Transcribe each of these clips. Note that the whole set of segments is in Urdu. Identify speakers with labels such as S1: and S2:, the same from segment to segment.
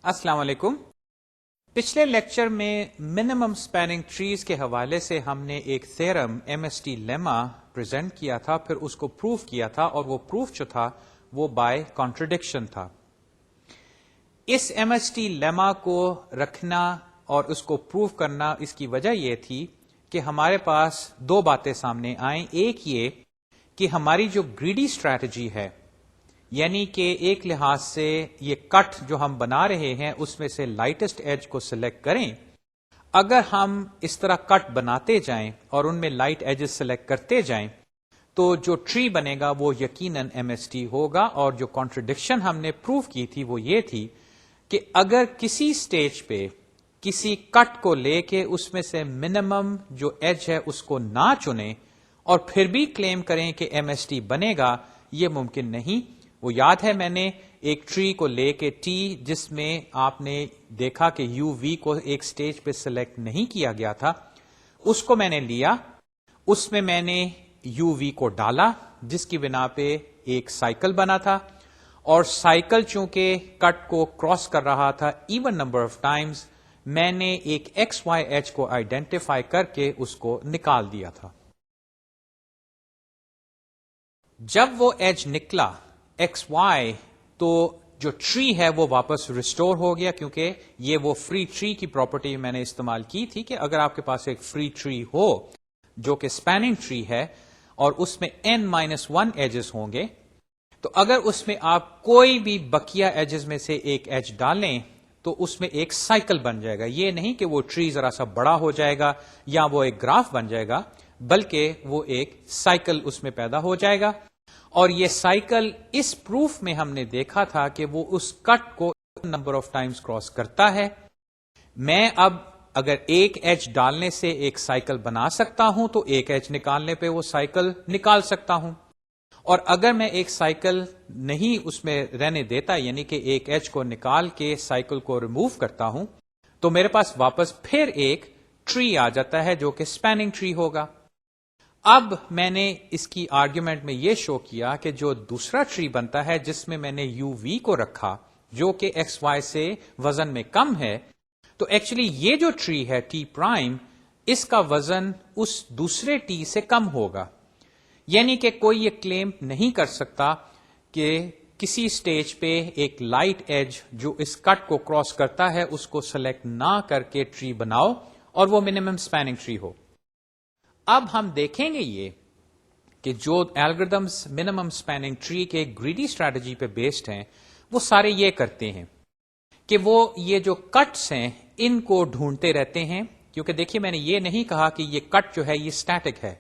S1: السلام علیکم. پچھلے لیکچر میں منیمم اسپیننگ ٹریز کے حوالے سے ہم نے ایک theorem M S T lemma present کیا تھا, پھر اس کو پروف کیا تھا, اور وہ پروف جو تھا وہ بائی کانٹرڈکشن تھا. اس ایم ایس ٹی لیما کو رکھنا اور اس کو پروف کرنا, اس کی وجہ یہ تھی کہ ہمارے پاس دو باتیں سامنے آئیں. ایک یہ کہ ہماری جو گریڈی اسٹریٹجی ہے, یعنی کہ ایک لحاظ سے یہ کٹ جو ہم بنا رہے ہیں اس میں سے لائٹسٹ ایج کو سلیکٹ کریں. اگر ہم اس طرح کٹ بناتے جائیں اور ان میں لائٹ ایجز سلیکٹ کرتے جائیں تو جو ٹری بنے گا وہ یقیناً ایم ایس ٹی ہوگا. اور جو کانٹرڈکشن ہم نے پروف کی تھی وہ یہ تھی کہ اگر کسی سٹیج پہ کسی کٹ کو لے کے اس میں سے منیمم جو ایج ہے اس کو نہ چنیں اور پھر بھی کلیم کریں کہ ایم ایس ٹی بنے گا, یہ ممکن نہیں. وہ یاد ہے میں نے ایک ٹری کو لے کے ٹی, جس میں آپ نے دیکھا کہ یو وی کو ایک سٹیج پہ سلیکٹ نہیں کیا گیا تھا, اس کو میں نے لیا, اس میں میں نے یو وی کو ڈالا جس کی بنا پہ ایک سائیکل بنا تھا, اور سائیکل چونکہ کٹ کو کراس کر رہا تھا ایون نمبر آف ٹائمز, میں نے ایک ایکس وائی ایج کو آئیڈینٹیفائی کر کے اس کو نکال دیا تھا. جب وہ ایج نکلا ایکس وائی تو جو ٹری ہے وہ واپس ریسٹور ہو گیا, کیونکہ یہ وہ فری ٹری کی پراپرٹی میں نے استعمال کی تھی کہ اگر آپ کے پاس ایک فری ٹری ہو جو کہ اسپیننگ ٹری ہے اور اس میں n-1 ایجز ہوں گے, تو اگر اس میں آپ کوئی بھی بقیہ ایجز میں سے ایک ایج ڈالیں تو اس میں ایک سائیکل بن جائے گا. یہ نہیں کہ وہ ٹری ذرا سا بڑا ہو جائے گا یا وہ ایک گراف بن جائے گا, بلکہ وہ ایک سائیکل اس میں پیدا ہو جائے گا. اور یہ سائیکل اس پروف میں ہم نے دیکھا تھا کہ وہ اس کٹ کو نمبر آف ٹائمز کراس کرتا ہے. میں اب اگر ایک ایج ڈالنے سے ایک سائیکل بنا سکتا ہوں تو ایک ایج نکالنے پہ وہ سائیکل نکال سکتا ہوں, اور اگر میں ایک سائیکل نہیں اس میں رہنے دیتا, یعنی کہ ایک ایج کو نکال کے سائیکل کو ریموو کرتا ہوں, تو میرے پاس واپس پھر ایک ٹری آ جاتا ہے جو کہ اسپیننگ ٹری ہوگا. اب میں نے اس کی آرگیومنٹ میں یہ شو کیا کہ جو دوسرا ٹری بنتا ہے جس میں میں نے یو وی کو رکھا جو کہ ایکس وائی سے وزن میں کم ہے, تو ایکچولی یہ جو ٹری ہے ٹی پرائم, اس کا وزن اس دوسرے ٹی سے کم ہوگا. یعنی کہ کوئی یہ کلیم نہیں کر سکتا کہ کسی سٹیج پہ ایک لائٹ ایج جو اس کٹ کو کراس کرتا ہے اس کو سلیکٹ نہ کر کے ٹری بناؤ اور وہ منیمم اسپیننگ ٹری ہو. اب ہم دیکھیں گے یہ کہ جو الگوریدمز منیمم اسپیننگ ٹری کے گریڈی اسٹریٹجی پہ بیسڈ ہیں وہ سارے یہ کرتے ہیں کہ وہ یہ جو کٹس ہیں ان کو ڈھونڈتے رہتے ہیں. کیونکہ دیکھیے میں نے یہ نہیں کہا کہ یہ کٹ جو ہے یہ اسٹیٹک ہے,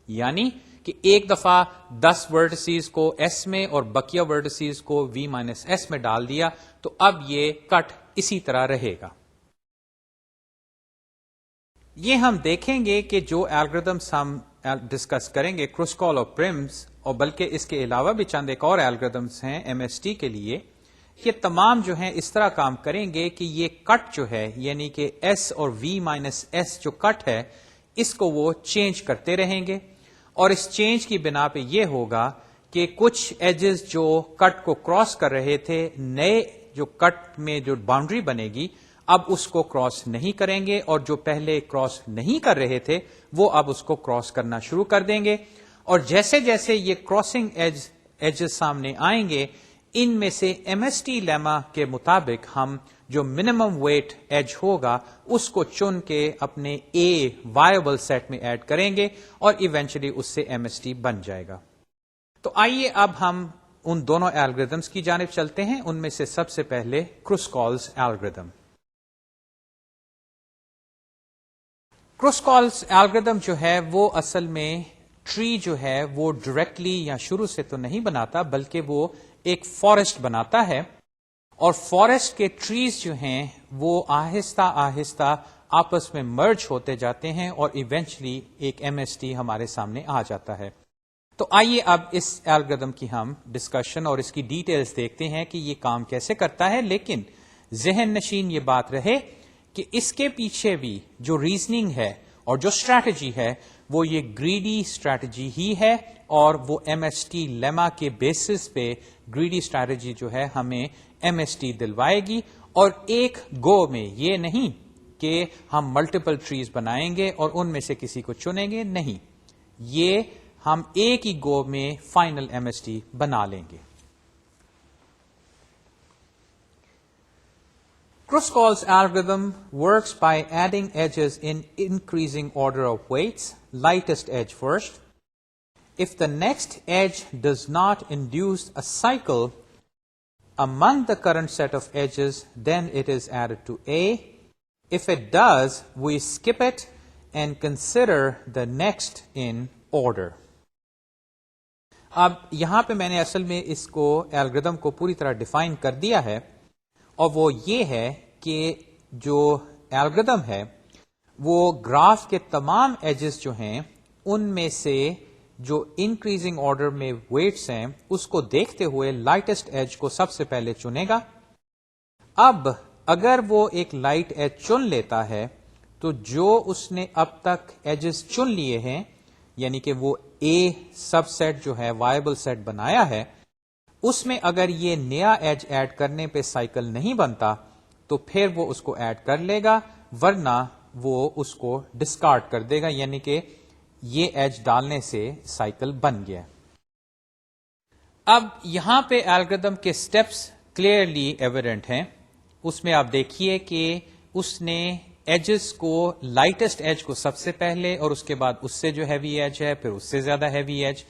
S1: یعنی کہ ایک دفعہ 10 ورڈسیز کو ایس میں اور بقیہ ورڈسیز کو وی مائنس ایس میں ڈال دیا تو اب یہ کٹ اسی طرح رہے گا. یہ ہم دیکھیں گے کہ جو الگوریدمس ہم ڈسکس کریں گے کروسکال اور پرمز, اور بلکہ اس کے علاوہ بھی چند ایک اور الگوریدمس ہیں ایم ایس ٹی کے لیے, یہ تمام جو ہیں اس طرح کام کریں گے کہ یہ کٹ جو ہے یعنی کہ ایس اور وی مائنس ایس جو کٹ ہے اس کو وہ چینج کرتے رہیں گے. اور اس چینج کی بنا پہ یہ ہوگا کہ کچھ ایجز جو کٹ کو کراس کر رہے تھے, نئے جو کٹ میں جو باؤنڈری بنے گی اب اس کو کراس نہیں کریں گے, اور جو پہلے کراس نہیں کر رہے تھے وہ اب اس کو کراس کرنا شروع کر دیں گے. اور جیسے جیسے یہ کراسنگ ایجز سامنے آئیں گے, ان میں سے ایم ایس ٹی لیما کے مطابق ہم جو منیمم ویٹ ایج ہوگا اس کو چن کے اپنے اے وائبل سیٹ میں ایڈ کریں گے اور ایونچولی اس سے ایم ایس ٹی بن جائے گا. تو آئیے اب ہم ان دونوں الگوریدمس کی جانب چلتے ہیں. ان میں سے سب سے پہلے کروسکالز الگوریدم. کروسکالز الگوریدم جو ہے وہ اصل میں ٹری جو ہے وہ ڈائریکٹلی یا شروع سے تو نہیں بناتا, بلکہ وہ ایک فارسٹ بناتا ہے, اور فارسٹ کے ٹریز جو ہیں وہ آہستہ آہستہ آپس میں مرج ہوتے جاتے ہیں اور ایونچولی ایک ایم ایس ٹی ہمارے سامنے آ جاتا ہے. تو آئیے اب اس الگوریدم کی ہم ڈسکشن اور اس کی ڈیٹیلز دیکھتے ہیں کہ یہ کام کیسے کرتا ہے. لیکن ذہن نشین یہ بات رہے کہ اس کے پیچھے بھی جو ریزننگ ہے اور جو اسٹریٹجی ہے وہ یہ گریڈی اسٹریٹجی ہی ہے, اور وہ ایم ایس ٹی لیما کے بیسس پہ گریڈی اسٹریٹجی جو ہے ہمیں ایم ایس ٹی دلوائے گی, اور ایک گو میں، یہ نہیں کہ ہم ملٹیپل ٹریز بنائیں گے اور ان میں سے کسی کو چنیں گے، نہیں، یہ ہم ایک ہی گو میں فائنل MST بنا لیں گے. Kruskal's algorithm works by adding edges in increasing order of weights, lightest edge first. If the next edge does not induce a cycle among the current set of edges, then it is added to A. If it does, we skip it and consider the next in order. اب یہاں پہ میں نے اصل میں اس کو الگوریتھم کو پوری طرح ڈیفائن کر دیا ہے، اور وہ یہ ہے کہ جو الگوریتھم ہے وہ گراف کے تمام ایجز جو ہیں ان میں سے جو انکریزنگ آرڈر میں ویٹس ہیں اس کو دیکھتے ہوئے لائٹسٹ ایج کو سب سے پہلے چنے گا. اب اگر وہ ایک لائٹ ایج چن لیتا ہے تو جو اس نے اب تک ایجز چن لیے ہیں، یعنی کہ وہ اے سب سیٹ جو ہے وائبل سیٹ بنایا ہے، اس میں اگر یہ نیا ایج ایڈ کرنے پہ سائیکل نہیں بنتا تو پھر وہ اس کو ایڈ کر لے گا، ورنہ وہ اس کو ڈسکارڈ کر دے گا، یعنی کہ یہ ایج ڈالنے سے سائیکل بن گیا. اب یہاں پہ الگوریتھم کے سٹیپس کلیئرلی ایویڈنٹ ہیں. اس میں آپ دیکھیے کہ اس نے ایجز کو لائٹسٹ ایج کو سب سے پہلے، اور اس کے بعد اس سے جو ہیوی ایج ہے پھر اس سے زیادہ ہیوی ایج.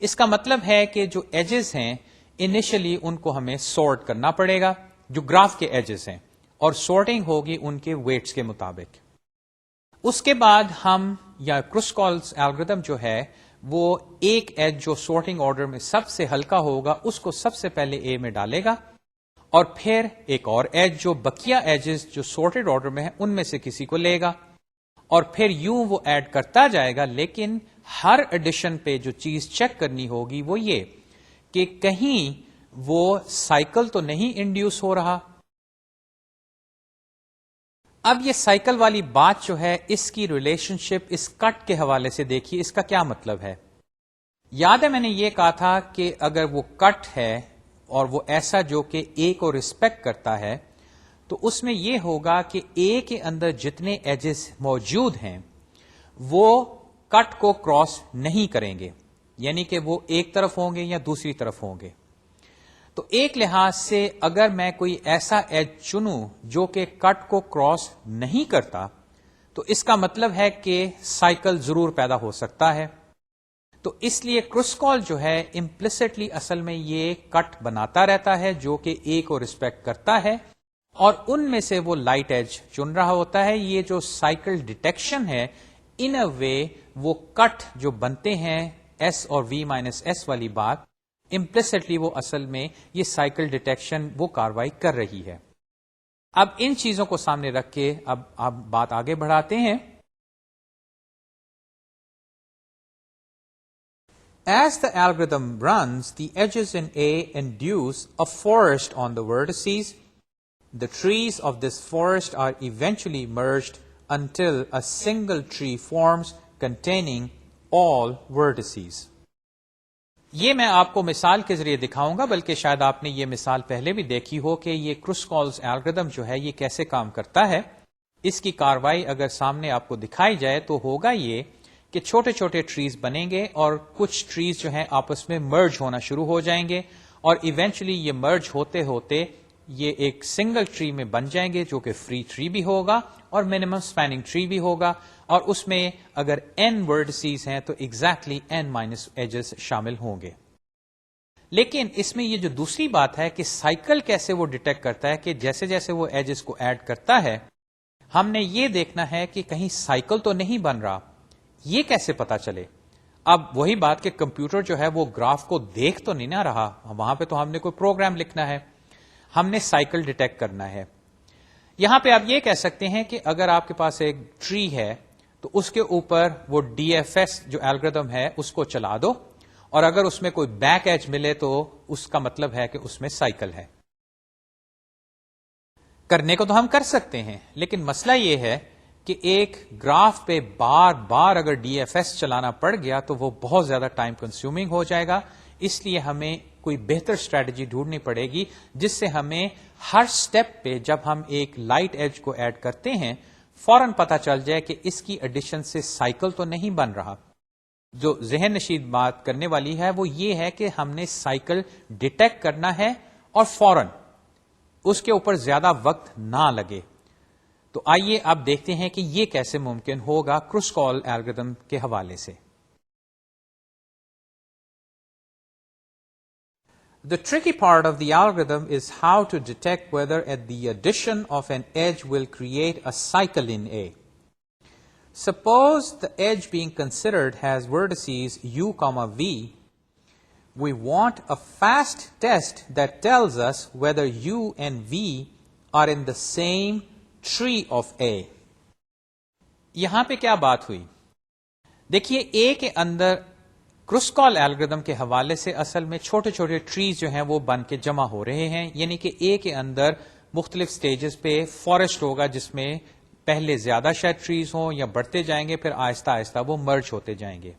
S1: اس کا مطلب ہے کہ جو ایجز ہیں انیشلی ان کو ہمیں سارٹ کرنا پڑے گا جو گراف کے ایجز ہیں، اور سارٹنگ ہوگی ان کے ویٹس کے مطابق. اس کے بعد ہم یا کرسکالز الگوریتھم جو ہے وہ ایک ایج جو سارٹنگ آرڈر میں سب سے ہلکا ہوگا اس کو سب سے پہلے اے میں ڈالے گا، اور پھر ایک اور ایج جو بقیہ ایجز جو سارٹڈ آرڈر میں ہیں ان میں سے کسی کو لے گا، اور پھر یوں وہ ایڈ کرتا جائے گا. لیکن ہر ایڈیشن پہ جو چیز چیک کرنی ہوگی وہ یہ کہ کہیں وہ سائیکل تو نہیں انڈیوس ہو رہا. اب یہ سائیکل والی بات جو ہے اس کی ریلیشن شپ اس کٹ کے حوالے سے دیکھیے، اس کا کیا مطلب ہے. یاد ہے میں نے یہ کہا تھا کہ اگر وہ کٹ ہے اور وہ ایسا جو کہ اے کو ریسپیکٹ کرتا ہے تو اس میں یہ ہوگا کہ اے کے اندر جتنے ایجز موجود ہیں وہ کٹ کو کراس نہیں کریں گے، یعنی کہ وہ ایک طرف ہوں گے یا دوسری طرف ہوں گے. تو ایک لحاظ سے اگر میں کوئی ایسا ایج چنوں جو کہ کٹ کو کراس نہیں کرتا تو اس کا مطلب ہے کہ سائیکل ضرور پیدا ہو سکتا ہے. تو اس لیے کرسکال جو ہے امپلیسٹلی اصل میں یہ کٹ بناتا رہتا ہے جو کہ اے کو ریسپیکٹ کرتا ہے، اور ان میں سے وہ لائٹ ایج چن رہا ہوتا ہے. یہ جو سائیکل ڈیٹیکشن ہے ان اے وے وہ کٹ جو بنتے ہیں ایس اور وی مائنس ایس والی بات، امپلیسٹلی وہ اصل میں یہ سائیکل ڈیٹیکشن وہ کاروائی کر رہی ہے. اب ان چیزوں کو سامنے رکھ کے اب آپ بات آگے بڑھاتے ہیں. As the algorithm runs, the edges in A induce a forest on the vertices. The trees of this forest are eventually merged until a single tree forms containing all vertices. یہ میں آپ کو مثال کے ذریعے دکھاؤں گا، بلکہ شاید آپ نے یہ مثال پہلے بھی دیکھی ہو کہ یہ کرسکالز الگوریتھم جو ہے یہ کیسے کام کرتا ہے. اس کی کاروائی اگر سامنے آپ کو دکھائی جائے تو ہوگا یہ کہ چھوٹے چھوٹے ٹریز بنیں گے اور کچھ ٹریز جو ہیں آپس میں مرج ہونا شروع ہو جائیں گے، اور ایونچولی یہ مرج ہوتے ہوتے یہ ایک سنگل ٹری میں بن جائیں گے جو کہ فری ٹری بھی ہوگا اور منیمم سپیننگ ٹری بھی ہوگا، اور اس میں اگر n ورڈسیز ہیں تو ایگزیکٹلی n مائنس ایجز شامل ہوں گے. لیکن اس میں یہ جو دوسری بات ہے کہ سائیکل کیسے وہ ڈیٹیکٹ کرتا ہے کہ جیسے جیسے وہ ایجز کو ایڈ کرتا ہے ہم نے یہ دیکھنا ہے کہ کہیں سائیکل تو نہیں بن رہا. یہ کیسے پتا چلے؟ اب وہی بات کہ کمپیوٹر جو ہے وہ گراف کو دیکھ تو نہیں نہ رہا، وہاں پہ تو ہم نے کوئی پروگرام لکھنا ہے، ہم نے سائیکل ڈیٹیکٹ کرنا ہے. یہاں پہ آپ یہ کہہ سکتے ہیں کہ اگر آپ کے پاس ایک ٹری ہے تو اس کے اوپر وہ ڈی ایف ایس جو الگوریتھم ہے اس کو چلا دو، اور اگر اس میں کوئی بیک ایج ملے تو اس کا مطلب ہے کہ اس میں سائیکل ہے. کرنے کو تو ہم کر سکتے ہیں، لیکن مسئلہ یہ ہے کہ ایک گراف پہ بار بار اگر ڈی ایف ایس چلانا پڑ گیا تو وہ بہت زیادہ ٹائم کنزیومنگ ہو جائے گا. اس لیے ہمیں کوئی بہتر اسٹریٹجی ڈھونڈنی پڑے گی جس سے ہمیں ہر سٹیپ پہ جب ہم ایک لائٹ ایج کو ایڈ کرتے ہیں فوراً پتا چل جائے کہ اس کی ایڈیشن سے سائیکل تو نہیں بن رہا. جو ذہن نشین بات کرنے والی ہے وہ یہ ہے کہ ہم نے سائیکل ڈیٹیکٹ کرنا ہے اور فوراً اس کے اوپر زیادہ وقت نہ لگے. تو آئیے اب دیکھتے ہیں کہ یہ کیسے ممکن ہوگا کروسکال الگورتھم کے حوالے سے. The tricky part of the algorithm is how to detect whether the addition of an edge will create a cycle in A. Suppose the edge being considered has vertices u, v. We want a fast test that tells us whether u and v are in the same tree of A. یہاں پہ کیا بات ہوئی؟ دیکھیے A کے اندر کروسکال الگورتھم کے حوالے سے اصل میں چھوٹے چھوٹے ٹریز جو ہیں وہ بن کے جمع ہو رہے ہیں، یعنی کہ A کے اندر مختلف سٹیجز پہ فارسٹ ہوگا جس میں پہلے زیادہ شاید ٹریز ہوں یا بڑھتے جائیں گے، پھر آہستہ آہستہ وہ مرج ہوتے جائیں گے.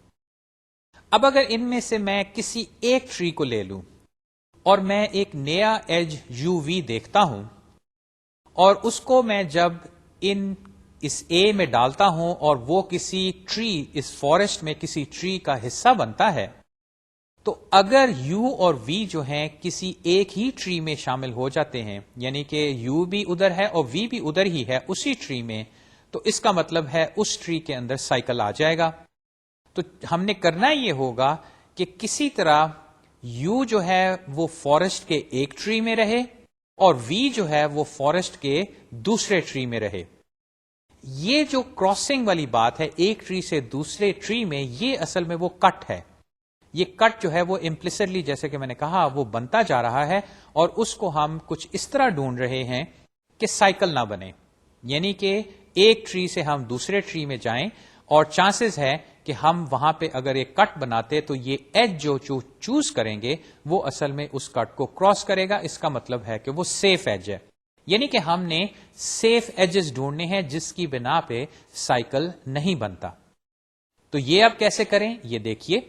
S1: اب اگر ان میں سے میں کسی ایک ٹری کو لے لوں اور میں ایک نیا ایج یو وی دیکھتا ہوں اور اس کو میں جب اس اے میں ڈالتا ہوں اور وہ کسی ٹری، اس فارسٹ میں کسی ٹری کا حصہ بنتا ہے، تو اگر یو اور وی جو ہیں کسی ایک ہی ٹری میں شامل ہو جاتے ہیں، یعنی کہ یو بھی ادھر ہے اور وی بھی ادھر ہی ہے اسی ٹری میں، تو اس کا مطلب ہے اس ٹری کے اندر سائیکل آ جائے گا. تو ہم نے کرنا یہ ہوگا کہ کسی طرح یو جو ہے وہ فارسٹ کے ایک ٹری میں رہے اور وی جو ہے وہ فارسٹ کے دوسرے ٹری میں رہے. یہ جو کراسنگ والی بات ہے ایک ٹری سے دوسرے ٹری میں، یہ اصل میں وہ کٹ ہے. یہ کٹ جو ہے وہ امپلیسٹلی، جیسے کہ میں نے کہا، وہ بنتا جا رہا ہے اور اس کو ہم کچھ اس طرح ڈھونڈ رہے ہیں کہ سائیکل نہ بنے، یعنی کہ ایک ٹری سے ہم دوسرے ٹری میں جائیں اور چانسز ہے کہ ہم وہاں پہ اگر ایک کٹ بناتے تو یہ ایج جو چوز کریں گے وہ اصل میں اس کٹ کو کراس کرے گا. اس کا مطلب ہے کہ وہ سیف ایج ہے، یعنی کہ ہم نے سیف ایجز ڈھونڈنے ہیں جس کی بنا پہ سائیکل نہیں بنتا. تو یہ اب کیسے کریں یہ دیکھیے.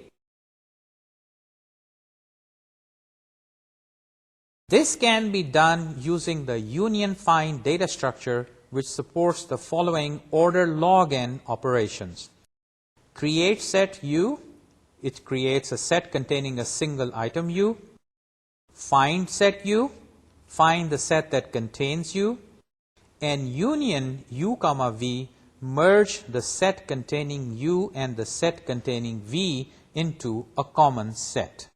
S1: This can be done using the union find data structure which supports the following order log n operations. Create set u, it creates a set containing a single item u. Find set u, find the set that contains u, and union u, v, merge the set containing u and the set containing v into a common set.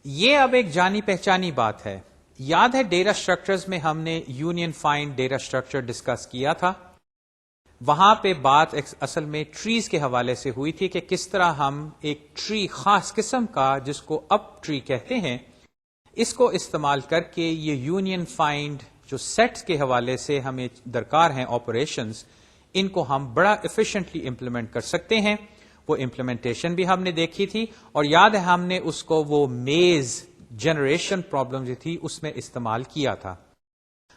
S1: یہ اب ایک جانی پہچانی بات ہے. یاد ہے ڈیٹا اسٹرکچرز میں ہم نے union find data structure discuss کیا تھا. وہاں پہ بات اصل میں ٹریز کے حوالے سے ہوئی تھی کہ کس طرح ہم ایک ٹری خاص قسم کا جس کو اپ ٹری کہتے ہیں اس کو استعمال کر کے یہ یونین فائنڈ جو سیٹس کے حوالے سے ہمیں درکار ہیں آپریشنز، ان کو ہم بڑا ایفیشینٹلی امپلیمنٹ کر سکتے ہیں. وہ امپلیمنٹیشن بھی ہم نے دیکھی تھی اور یاد ہے ہم نے اس کو وہ میز جنریشن پرابلم جو تھی اس میں استعمال کیا تھا.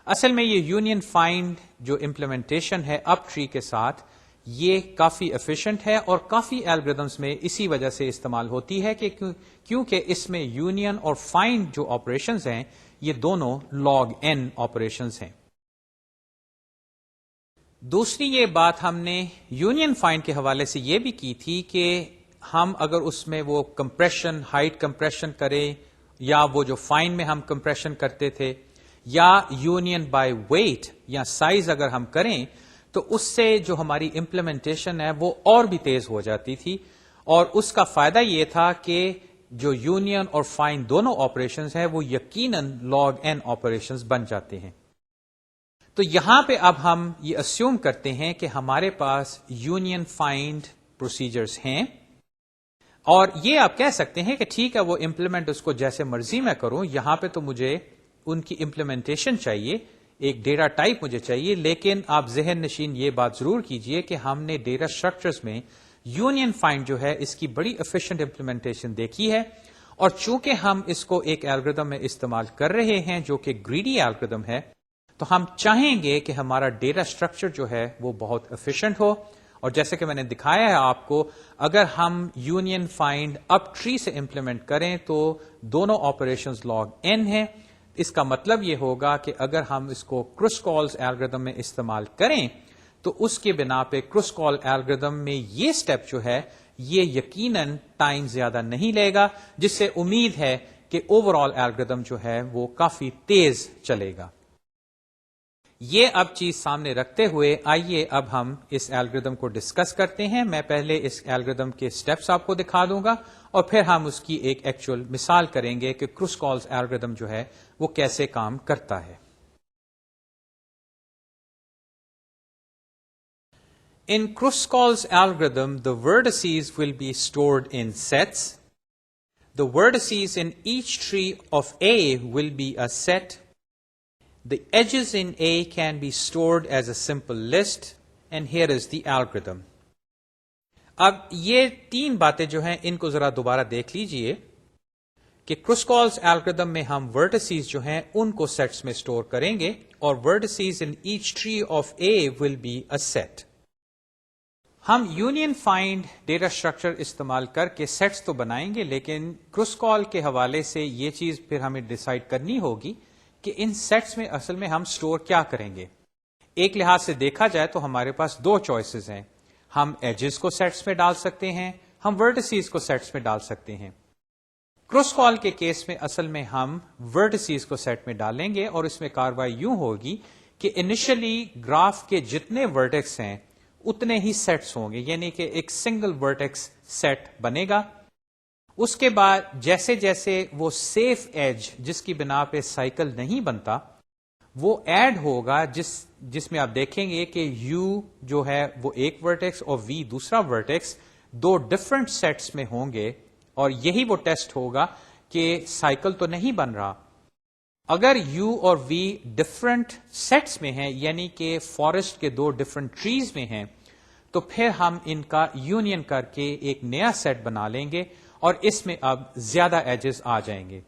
S1: اصل میں یہ یونین فائنڈ جو امپلیمنٹیشن ہے اپ ٹری کے ساتھ یہ کافی ایفیشینٹ ہے اور کافی الگورتھمز میں اسی وجہ سے استعمال ہوتی ہے کہ کیونکہ اس میں یونین اور فائنڈ جو آپریشنز ہیں یہ دونوں log n آپریشنز ہیں. دوسری یہ بات ہم نے یونین فائنڈ کے حوالے سے یہ بھی کی تھی کہ ہم اگر اس میں وہ کمپریشن، ہائٹ کمپریشن کریں یا وہ جو فائنڈ میں ہم کمپریشن کرتے تھے یا یونین بائی ویٹ یا سائز اگر ہم کریں تو اس سے جو ہماری امپلیمنٹیشن ہے وہ اور بھی تیز ہو جاتی تھی. اور اس کا فائدہ یہ تھا کہ جو یونین اور فائنڈ دونوں آپریشنز ہیں وہ یقیناً log n آپریشنز بن جاتے ہیں. تو یہاں پہ اب ہم یہ اسیوم کرتے ہیں کہ ہمارے پاس یونین فائنڈ پروسیجرز ہیں اور یہ آپ کہہ سکتے ہیں کہ ٹھیک ہے وہ امپلیمنٹ اس کو جیسے مرضی میں کروں، یہاں پہ تو مجھے ان کی امپلیمنٹیشن چاہیے، ایک ڈیٹا ٹائپ مجھے چاہیے. لیکن آپ ذہن نشین یہ بات ضرور کیجئے کہ ہم نے ڈیٹا اسٹرکچرز میں یونین فائنڈ جو ہے اس کی بڑی ایفیشینٹ امپلیمنٹیشن دیکھی ہے اور چونکہ ہم اس کو ایک الگورتھم میں استعمال کر رہے ہیں جو کہ گریڈی الگورتھم ہے تو ہم چاہیں گے کہ ہمارا ڈیٹا اسٹرکچر جو ہے وہ بہت ایفیشینٹ ہو اور جیسے کہ میں نے دکھایا ہے آپ کو، اگر ہم یونین فائنڈ اپ ٹری سے امپلیمنٹ کریں تو دونوں آپریشنز log n ہیں. اس کا مطلب یہ ہوگا کہ اگر ہم اس کو کروسکالز الگوریتھم میں استعمال کریں تو اس کے بنا پہ کروسکال الگوریتھم میں یہ سٹیپ جو ہے یہ یقیناً ٹائم زیادہ نہیں لے گا، جس سے امید ہے کہ اوور آل الگوریتھم جو ہے وہ کافی تیز چلے گا. یہ اب چیز سامنے رکھتے ہوئے آئیے اب ہم اس الگوریتھم کو ڈسکس کرتے ہیں. میں پہلے اس الگوریتھم کے سٹیپس آپ کو دکھا دوں گا اور پھر ہم اس کی ایک ایکچوئل مثال کریں گے کہ کروسکالز الگوریتھم جو ہے وہ کیسے کام کرتا ہے. In Kruskal's algorithm, the vertices will be stored in sets. The vertices in each tree of A will be a set. The edges in A can be stored as a simple list. And here is the algorithm. اب یہ تین باتیں جو ہیں ان کو ذرا دوبارہ دیکھ لیجئے کہ Kruskal's algorithm میں ہم vertices جو ہیں ان کو sets میں store کریں گے اور vertices in each tree of A will be a set. ہم یونین فائنڈ ڈیٹا اسٹرکچر استعمال کر کے سیٹس تو بنائیں گے، لیکن کروسکال کے حوالے سے یہ چیز پھر ہمیں ڈیسائیڈ کرنی ہوگی کہ ان سیٹس میں اصل میں ہم سٹور کیا کریں گے. ایک لحاظ سے دیکھا جائے تو ہمارے پاس دو چوائسز ہیں. ہم ایجز کو سیٹس میں ڈال سکتے ہیں، ہم ورٹیسز کو سیٹس میں ڈال سکتے ہیں. کروسکال کے کیس میں اصل میں ہم ورٹیسز کو سیٹ میں ڈالیں گے اور اس میں کاروائی یوں ہوگی کہ انیشلی گراف کے جتنے ورٹیکس ہیں اتنے ہی سیٹس ہوں گے، یعنی کہ ایک سنگل ورٹیکس سیٹ بنے گا. اس کے بعد جیسے جیسے وہ سیف ایج جس کی بنا پہ سائیکل نہیں بنتا وہ ایڈ ہوگا، جس میں آپ دیکھیں گے کہ یو جو ہے وہ ایک ورٹیکس اور وی دوسرا ورٹیکس دو ڈفرنٹ سیٹس میں ہوں گے، اور یہی وہ ٹیسٹ ہوگا کہ سائیکل تو نہیں بن رہا. اگر یو اور وی ڈفرنٹ سیٹس میں ہیں، یعنی کہ فارسٹ کے دو ڈفرنٹ ٹریز میں ہیں، تو پھر ہم ان کا یونین کر کے ایک نیا سیٹ بنا لیں گے اور اس میں اب زیادہ ایجز آ جائیں گے.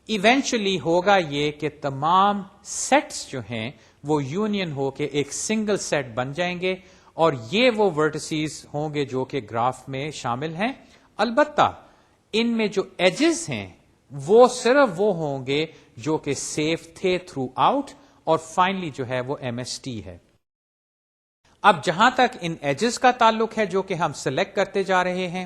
S1: ایونچولی ہوگا یہ کہ تمام سیٹس جو ہیں وہ یونین ہو کے ایک سنگل سیٹ بن جائیں گے اور یہ وہ ورٹیسز ہوں گے جو کہ گراف میں شامل ہیں. البتہ ان میں جو ایجز ہیں وہ صرف وہ ہوں گے جو کہ سیف تھے تھرو آؤٹ، اور فائنلی جو ہے وہ ایم ایس ٹی ہے. اب جہاں تک ان ایجز کا تعلق ہے جو کہ ہم سلیکٹ کرتے جا رہے ہیں،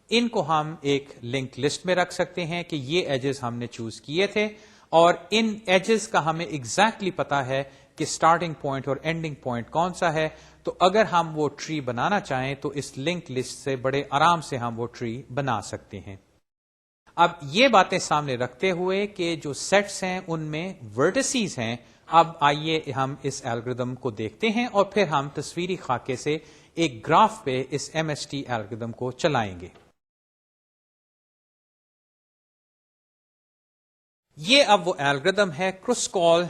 S1: ان کو ہم ایک لنک لسٹ میں رکھ سکتے ہیں کہ یہ ایجز ہم نے چوز کیے تھے اور ان ایجز کا ہمیں ایگزیکٹلی پتا ہے کہ سٹارٹنگ پوائنٹ اور اینڈنگ پوائنٹ کون سا ہے. تو اگر ہم وہ ٹری بنانا چاہیں تو اس لنک لسٹ سے بڑے آرام سے ہم وہ ٹری بنا سکتے ہیں. اب یہ باتیں سامنے رکھتے ہوئے کہ جو سیٹس ہیں ان میں ورٹیسز ہیں، اب آئیے ہم اس الگوریتھم کو دیکھتے ہیں اور پھر ہم تصویری خاکے سے ایک گراف پہ اس ایم ایس ٹی الگوریتھم کو چلائیں گے. یہ اب وہ الگوریتھم ہے کروسکال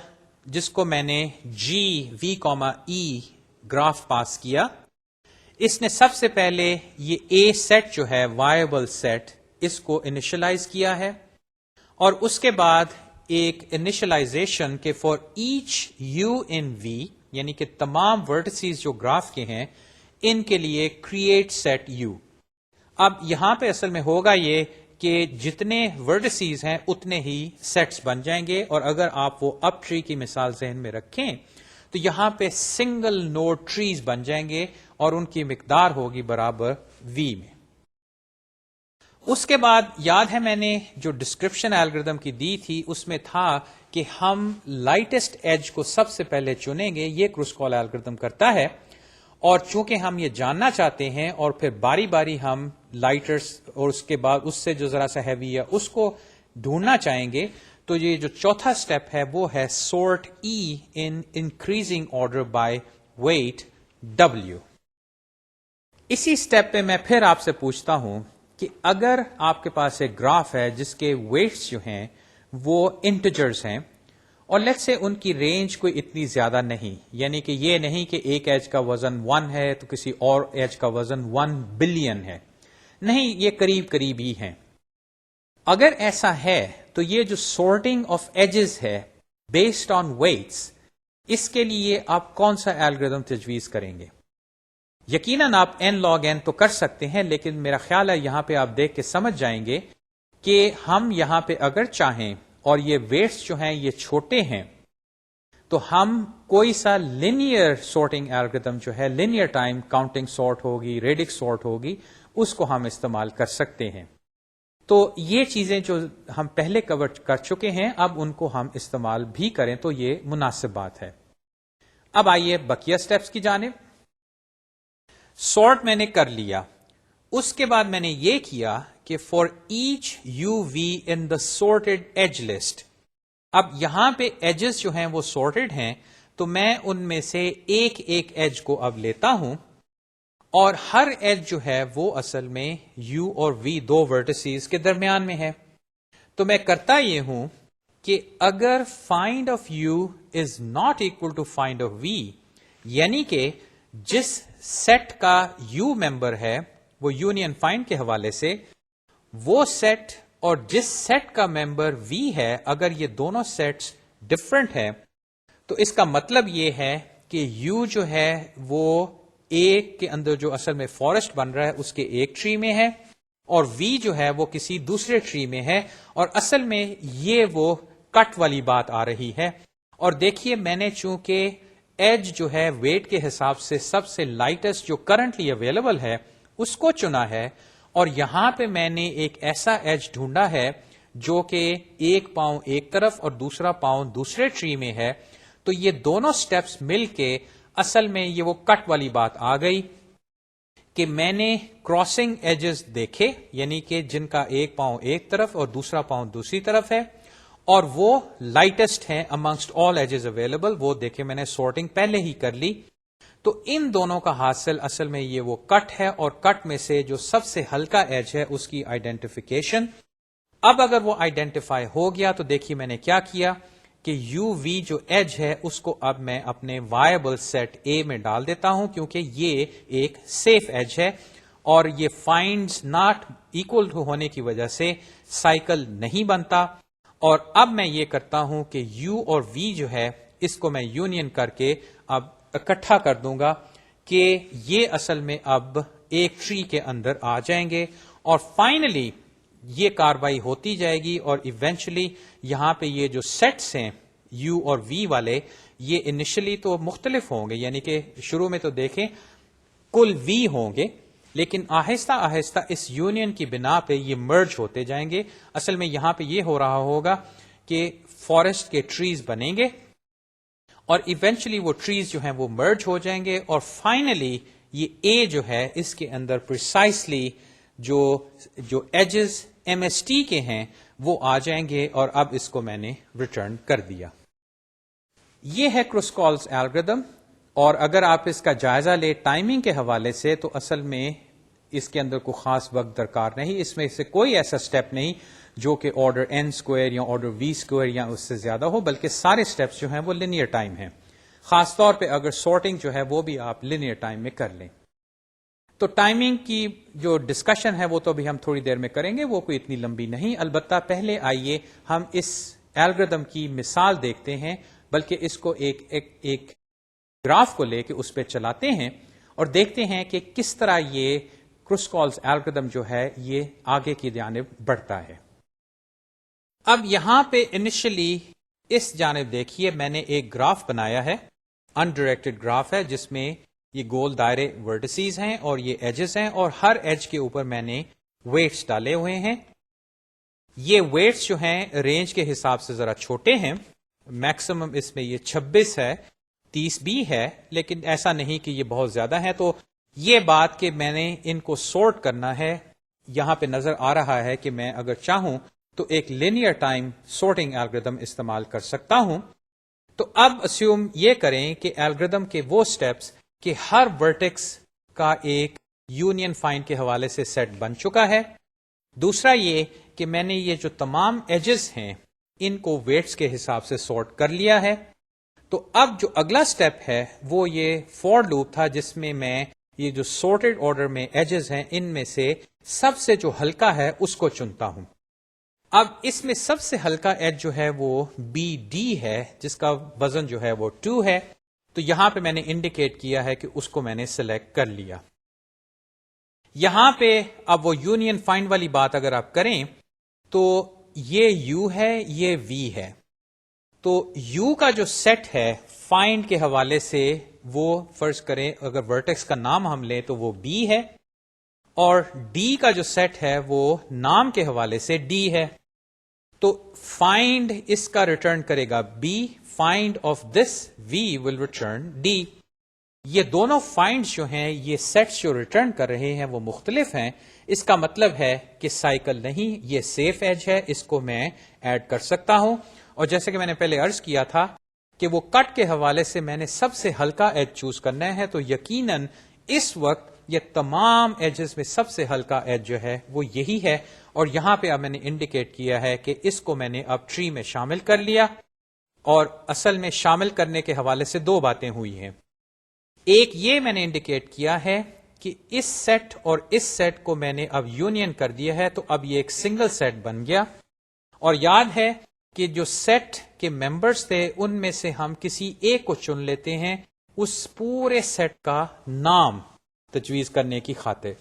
S1: جس کو میں نے جی وی ای گراف پاس کیا. اس نے سب سے پہلے یہ اے سیٹ جو ہے وائبل سیٹ اس کو انیشلائز کیا ہے اور اس کے بعد ایک انیشلائزیشن کہ فار ایچ یو ان وی، یعنی کہ تمام ورٹیسز جو گراف کے ہیں ان کے لیے کریٹ سیٹ یو. اب یہاں پہ اصل میں ہوگا یہ کہ جتنے ورٹیسز ہیں اتنے ہی سیٹس بن جائیں گے، اور اگر آپ وہ اپ ٹری کی مثال ذہن میں رکھیں تو یہاں پہ سنگل نوڈ ٹریز بن جائیں گے اور ان کی مقدار ہوگی برابر وی میں. اس کے بعد یاد ہے میں نے جو ڈسکرپشن الگوریتھم کی دی تھی اس میں تھا کہ ہم لائٹسٹ ایج کو سب سے پہلے چنیں گے. یہ کروسکال الگوریتھم کرتا ہے، اور چونکہ ہم یہ جاننا چاہتے ہیں اور پھر باری باری ہم لائٹرس اور اس کے بعد اس سے جو ذرا سا ہیوی ہے اس کو ڈھونڈنا چاہیں گے، تو یہ جو چوتھا سٹیپ ہے وہ ہے sort E in increasing order by weight W. اسی سٹیپ پہ میں پھر آپ سے پوچھتا ہوں کہ اگر آپ کے پاس ایک گراف ہے جس کے ویٹس جو ہیں وہ انٹیجرز ہیں اور لیٹس سے ان کی رینج کوئی اتنی زیادہ نہیں، یعنی کہ یہ نہیں کہ ایک ایج کا وزن 1 ہے تو کسی اور ایج کا وزن 1 بلین ہے، نہیں، یہ قریب قریب ہی ہیں. اگر ایسا ہے تو یہ جو سورٹنگ آف ایجز ہے بیسڈ آن ویٹس، اس کے لیے آپ کون سا الگوریتھم تجویز کریں گے؟ یقیناً آپ n log n تو کر سکتے ہیں، لیکن میرا خیال ہے یہاں پہ آپ دیکھ کے سمجھ جائیں گے کہ ہم یہاں پہ اگر چاہیں اور یہ ویٹس جو ہیں یہ چھوٹے ہیں تو ہم کوئی سا لینئر سارٹنگ الگورتھم جو ہے، لینئر ٹائم کاؤنٹنگ سارٹ ہوگی، ریڈکس سارٹ ہوگی، اس کو ہم استعمال کر سکتے ہیں. تو یہ چیزیں جو ہم پہلے کور کر چکے ہیں اب ان کو ہم استعمال بھی کریں تو یہ مناسب بات ہے. اب آئیے بقیہ سٹیپس کی جانب. سارٹ میں نے کر لیا، اس کے بعد میں نے یہ کیا کہ for H U V in the sorted edge list, اب یہاں پہ ایجز جو ہیں وہ سارٹیڈ ہیں تو میں ان میں سے ایک ایک ایج کو اب لیتا ہوں، اور ہر ایج جو ہے وہ اصل میں یو اور وی دو ورٹیسز کے درمیان میں ہے. تو میں کرتا یہ ہوں کہ اگر find of u is not equal to find of v, یعنی کہ جس سیٹ کا یو ممبر ہے وہ یونین فائنڈ کے حوالے سے، وہ سیٹ اور جس سیٹ کا ممبر وی ہے اگر یہ دونوں سیٹس ڈفرنٹ ہے تو اس کا مطلب یہ ہے کہ یو جو ہے وہ ایک کے اندر جو اصل میں فارسٹ بن رہا ہے اس کے ایک ٹری میں ہے، اور وی جو ہے وہ کسی دوسرے ٹری میں ہے، اور اصل میں یہ وہ کٹ والی بات آ رہی ہے. اور دیکھیے میں نے چونکہ ایج جو ہے ویٹ کے حساب سے سب سے لائٹسٹ جو کرنٹلی اویلیبل ہے اس کو چنا ہے، اور یہاں پہ میں نے ایک ایسا ایج ڈھونڈا ہے جو کہ ایک پاؤں ایک طرف اور دوسرا پاؤں دوسرے ٹری میں ہے، تو یہ دونوں سٹیپس مل کے اصل میں یہ وہ کٹ والی بات آ گئی کہ میں نے کراسنگ ایجز دیکھے، یعنی کہ جن کا ایک پاؤں ایک طرف اور دوسرا پاؤں دوسری طرف ہے، اور وہ لائٹسٹ ہیں امنگسٹ آل ایجز اویلیبل، وہ دیکھے میں نے سارٹنگ پہلے ہی کر لی. تو ان دونوں کا حاصل اصل میں یہ وہ کٹ ہے، اور کٹ میں سے جو سب سے ہلکا ایج ہے اس کی آئیڈینٹیفیکیشن. اب اگر وہ آئیڈینٹیفائی ہو گیا تو دیکھیے میں نے کیا کیا کہ یو وی جو ایج ہے اس کو اب میں اپنے وائبل سیٹ اے میں ڈال دیتا ہوں، کیونکہ یہ ایک سیف ایج ہے اور یہ فائنڈز ناٹ ایکول ہونے کی وجہ سے سائیکل نہیں بنتا. اور اب میں یہ کرتا ہوں کہ یو اور وی جو ہے اس کو میں یونین کر کے اب اکٹھا کر دوں گا کہ یہ اصل میں اب ایک ٹری کے اندر آ جائیں گے، اور فائنلی یہ کاروائی ہوتی جائے گی، اور ایونچولی یہاں پہ یہ جو سیٹس ہیں یو اور وی والے یہ انیشلی تو مختلف ہوں گے، یعنی کہ شروع میں تو دیکھیں کل وی ہوں گے، لیکن آہستہ آہستہ اس یونین کی بنا پہ یہ مرج ہوتے جائیں گے. اصل میں یہاں پہ یہ ہو رہا ہوگا کہ فارسٹ کے ٹریز بنیں گے اور ایونچولی وہ ٹریز جو ہیں وہ مرج ہو جائیں گے، اور فائنلی یہ اے جو ہے اس کے اندر پریسائسلی جو ایجز ایم ایس ٹی کے ہیں وہ آ جائیں گے، اور اب اس کو میں نے ریٹرن کر دیا. یہ ہے کروسکالز الگورتھم، اور اگر آپ اس کا جائزہ لیں ٹائمنگ کے حوالے سے تو اصل میں اس کے اندر کوئی خاص وقت درکار نہیں، اس میں سے کوئی ایسا سٹیپ نہیں جو کہ آرڈر n اسکوائر یا آرڈر v اسکوائر یا اس سے زیادہ ہو، بلکہ سارے سٹیپس جو ہیں وہ لینئر ٹائم ہیں. خاص طور پہ اگر سارٹنگ جو ہے وہ بھی آپ لینئر ٹائم میں کر لیں. تو ٹائمنگ کی جو ڈسکشن ہے وہ تو ابھی ہم تھوڑی دیر میں کریں گے، وہ کوئی اتنی لمبی نہیں. البتہ پہلے آئیے ہم اس الگورتھم کی مثال دیکھتے ہیں، بلکہ اس کو ایک گراف کو لے کے اس پہ چلاتے ہیں اور دیکھتے ہیں کہ کس طرح یہ کروسکالز الگورتھم جو ہے یہ آگے کی جانب بڑھتا ہے. اب یہاں پہ انیشلی اس جانب دیکھیے میں نے ایک گراف بنایا ہے، انڈائریکٹڈ گراف ہے جس میں یہ گول دائرے ورٹیسز ہیں اور یہ ایجز ہیں، اور ہر ایج کے اوپر میں نے ویٹس ڈالے ہوئے ہیں. یہ ویٹس جو ہیں رینج کے حساب سے ذرا چھوٹے ہیں، میکسیمم اس میں یہ 26 ہے، 30 بھی ہے، لیکن ایسا نہیں کہ یہ بہت زیادہ ہے. تو یہ بات کہ میں نے ان کو سورٹ کرنا ہے، یہاں پہ نظر آ رہا ہے کہ میں اگر چاہوں تو ایک لینئر ٹائم سورٹنگ الگورتھم استعمال کر سکتا ہوں. تو اب اسیوم یہ کریں کہ الگورتھم کے وہ سٹیپس کہ ہر ورٹیکس کا ایک یونین فائنڈ کے حوالے سے سیٹ بن چکا ہے. دوسرا یہ کہ میں نے یہ جو تمام ایجز ہیں ان کو ویٹس کے حساب سے سورٹ کر لیا ہے. تو اب جو اگلا سٹیپ ہے وہ یہ فور لوپ تھا جس میں یہ جو سورٹڈ آرڈر میں ایجز ہیں ان میں سے سب سے جو ہلکا ہے اس کو چنتا ہوں. اب اس میں سب سے ہلکا ایج جو ہے وہ بی ڈی ہے، جس کا وزن جو ہے وہ 2 ہے. تو یہاں پہ میں نے انڈیکیٹ کیا ہے کہ اس کو میں نے سلیکٹ کر لیا. یہاں پہ اب وہ یونین فائنڈ والی بات اگر آپ کریں تو یہ یو ہے، یہ وی ہے. تو یو کا جو سیٹ ہے فائنڈ کے حوالے سے وہ فرض کریں اگر ورٹیکس کا نام ہم لیں تو وہ بی ہے، اور ڈی کا جو سیٹ ہے وہ نام کے حوالے سے ڈی ہے. تو فائنڈ اس کا ریٹرن کرے گا b, find of this v will return d. یہ دونوں فائنڈز جو ہیں، یہ سیٹس جو ریٹرن کر رہے ہیں وہ مختلف ہیں. اس کا مطلب ہے کہ سائیکل نہیں، یہ سیف ایج ہے، اس کو میں ایڈ کر سکتا ہوں. اور جیسے کہ میں نے پہلے عرض کیا تھا کہ وہ کٹ کے حوالے سے میں نے سب سے ہلکا ایج چوز کرنا ہے، تو یقیناً اس وقت یہ تمام ایجز میں سب سے ہلکا ایج جو ہے وہ یہی ہے. اور یہاں پہ اب میں نے انڈیکیٹ کیا ہے کہ اس کو میں نے اب ٹری میں شامل کر لیا. اور اصل میں شامل کرنے کے حوالے سے دو باتیں ہوئی ہیں. ایک یہ میں نے انڈیکیٹ کیا ہے کہ اس سیٹ اور اس سیٹ کو میں نے اب یونین کر دیا ہے، تو اب یہ ایک سنگل سیٹ بن گیا. اور یاد ہے کہ جو سیٹ کے ممبرز تھے ان میں سے ہم کسی ایک کو چن لیتے ہیں اس پورے سیٹ کا نام تجویز کرنے کی خاطر.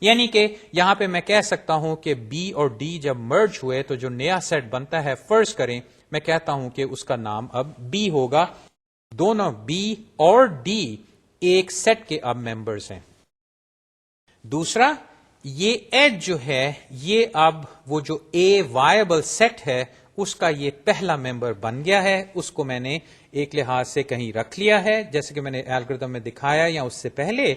S1: یعنی کہ یہاں پہ میں کہہ سکتا ہوں کہ بی اور ڈی جب مرج ہوئے تو جو نیا سیٹ بنتا ہے، فرض کریں میں کہتا ہوں کہ اس کا نام اب بی ہوگا. دونوں بی اور ڈی ایک سیٹ کے اب ممبرز ہیں. دوسرا، یہ ایج جو ہے یہ اب وہ جو اے وائبل سیٹ ہے اس کا یہ پہلا ممبر بن گیا ہے. اس کو میں نے ایک لحاظ سے کہیں رکھ لیا ہے، جیسے کہ میں نے الگورتھم میں دکھایا یا اس سے پہلے،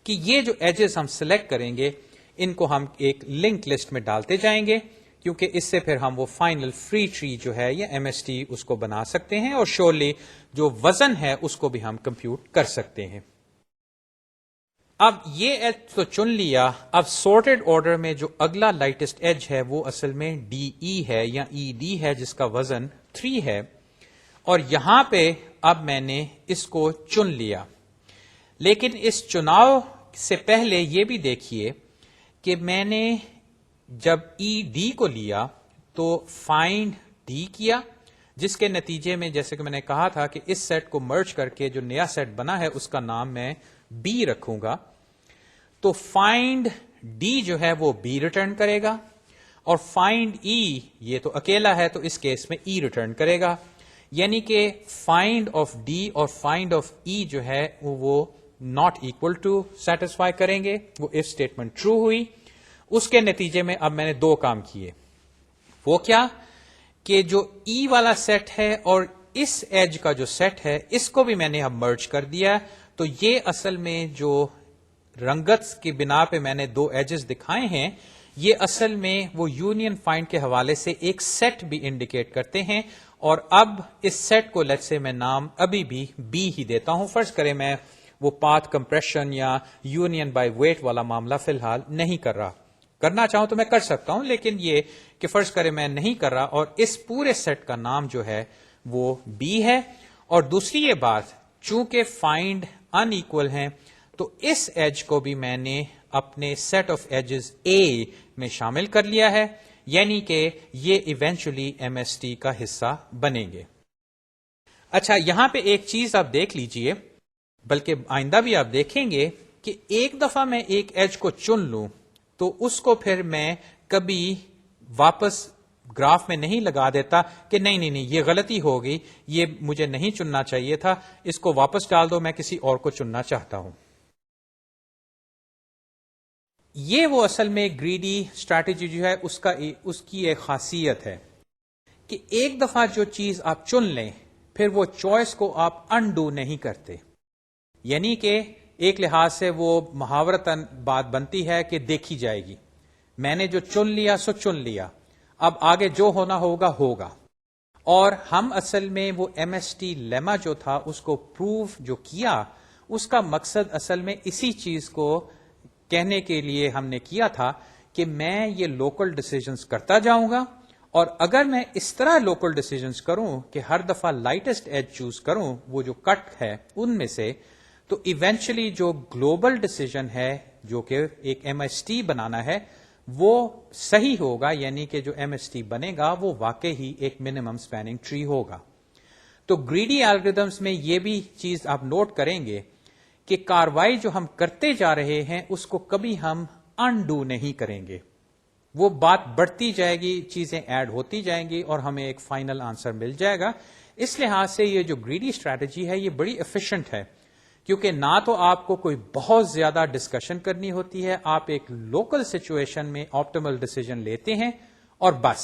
S1: کہ یہ جو ایجز ہم سلیکٹ کریں گے ان کو ہم ایک لنک لسٹ میں ڈالتے جائیں گے، کیونکہ اس سے پھر ہم وہ فائنل فری ٹری جو ہے یا ایم ایس ٹی اس کو بنا سکتے ہیں، اور شورلی جو وزن ہے اس کو بھی ہم کمپیوٹ کر سکتے ہیں. اب یہ ایج تو چن لیا. اب سورٹڈ آرڈر میں جو اگلا لائٹسٹ ایج ہے وہ اصل میں ڈی ای ہے یا ای ڈی ہے، جس کا وزن 3 ہے. اور یہاں پہ اب میں نے اس کو چن لیا. لیکن اس چناؤ سے پہلے یہ بھی دیکھیے کہ میں نے جب ای ڈی کو لیا تو فائنڈ ڈی کیا، جس کے نتیجے میں جیسے کہ میں نے کہا تھا کہ اس سیٹ کو مرج کر کے جو نیا سیٹ بنا ہے اس کا نام میں بی رکھوں گا. تو فائنڈ ڈی جو ہے وہ بی ریٹرن کرے گا، اور فائنڈ ای یہ تو اکیلا ہے تو اس کیس میں ای ریٹرن کرے گا. یعنی کہ فائنڈ آف ڈی اور فائنڈ آف ای جو ہے وہ ناٹ اکول ٹو سیٹسفائی کریں گے. وہ اف اسٹیٹمنٹ ٹرو ہوئی. اس کے نتیجے میں اب میں نے دو کام کیے. وہ کیا کہ جو ای والا سیٹ ہے اور اس ایج کا جو سیٹ ہے اس کو بھی میں نے اب مرج کر دیا. تو یہ اصل میں جو رنگت کی بنا پہ میں نے دو ایجز دکھائے ہیں، یہ اصل میں وہ یونین فائنڈ کے حوالے سے ایک سیٹ بھی انڈیکیٹ کرتے ہیں. اور اب اس سیٹ کو لیٹس سے میں نام ابھی بھی بی ہی دیتا ہوں. فرض کریں میں وہ پاتھ کمپریشن یا یونین بائی ویٹ والا معاملہ فی الحال نہیں کر رہا. کرنا چاہوں تو میں کر سکتا ہوں، لیکن یہ کہ فرض کریں میں نہیں کر رہا، اور اس پورے سیٹ کا نام جو ہے وہ بی ہے. اور دوسری یہ بات، چونکہ فائنڈ ان ایکول ہیں تو اس ایج کو بھی میں نے اپنے سیٹ آف ایجز اے میں شامل کر لیا ہے، یعنی کہ یہ ایونچولی ایم ایس ٹی کا حصہ بنیں گے. اچھا، یہاں پہ ایک چیز آپ دیکھ لیجئے، بلکہ آئندہ بھی آپ دیکھیں گے کہ ایک دفعہ میں ایک ایج کو چن لوں تو اس کو پھر میں کبھی واپس گراف میں نہیں لگا دیتا کہ نہیں یہ غلطی ہو گئی، یہ مجھے نہیں چننا چاہیے تھا، اس کو واپس ڈال دو، میں کسی اور کو چننا چاہتا ہوں. یہ وہ اصل میں گریڈی اسٹریٹجی جو ہے اس کی ایک خاصیت ہے کہ ایک دفعہ جو چیز آپ چن لیں پھر وہ چوائس کو آپ انڈو نہیں کرتے. یعنی کہ ایک لحاظ سے وہ محاورتاً بات بنتی ہے کہ دیکھی جائے گی. میں نے جو چن لیا سو چن لیا، اب آگے جو ہونا ہوگا ہوگا. اور ہم اصل میں وہ ایم ایس ٹی لیما جو تھا اس کو پروف جو کیا، اس کا مقصد اصل میں اسی چیز کو کہنے کے لیے ہم نے کیا تھا کہ میں یہ لوکل ڈیسیجنز کرتا جاؤں گا، اور اگر میں اس طرح لوکل ڈیسیجنز کروں کہ ہر دفعہ لائٹسٹ ایج چوز کروں وہ جو کٹ ہے ان میں سے، تو ایونچولی جو گلوبل ڈیسیجن ہے جو کہ ایک ایم ایس ٹی بنانا ہے وہ صحیح ہوگا. یعنی کہ جو ایم ایس ٹی بنے گا وہ واقعی ایک منیمم سپیننگ ٹری ہوگا. تو گریڈی الگوریدمس میں یہ بھی چیز آپ نوٹ کریں گے کہ کاروائی جو ہم کرتے جا رہے ہیں اس کو کبھی ہم انڈو نہیں کریں گے. وہ بات بڑھتی جائے گی، چیزیں ایڈ ہوتی جائیں گی اور ہمیں ایک فائنل آنسر مل جائے گا. اس لحاظ سے یہ جو گریڈی اسٹریٹجی ہے یہ بڑی ایفیشنٹ ہے، کیونکہ نہ تو آپ کو کوئی بہت زیادہ ڈسکشن کرنی ہوتی ہے، آپ ایک لوکل سچویشن میں آپٹیمل ڈیسیجن لیتے ہیں اور بس،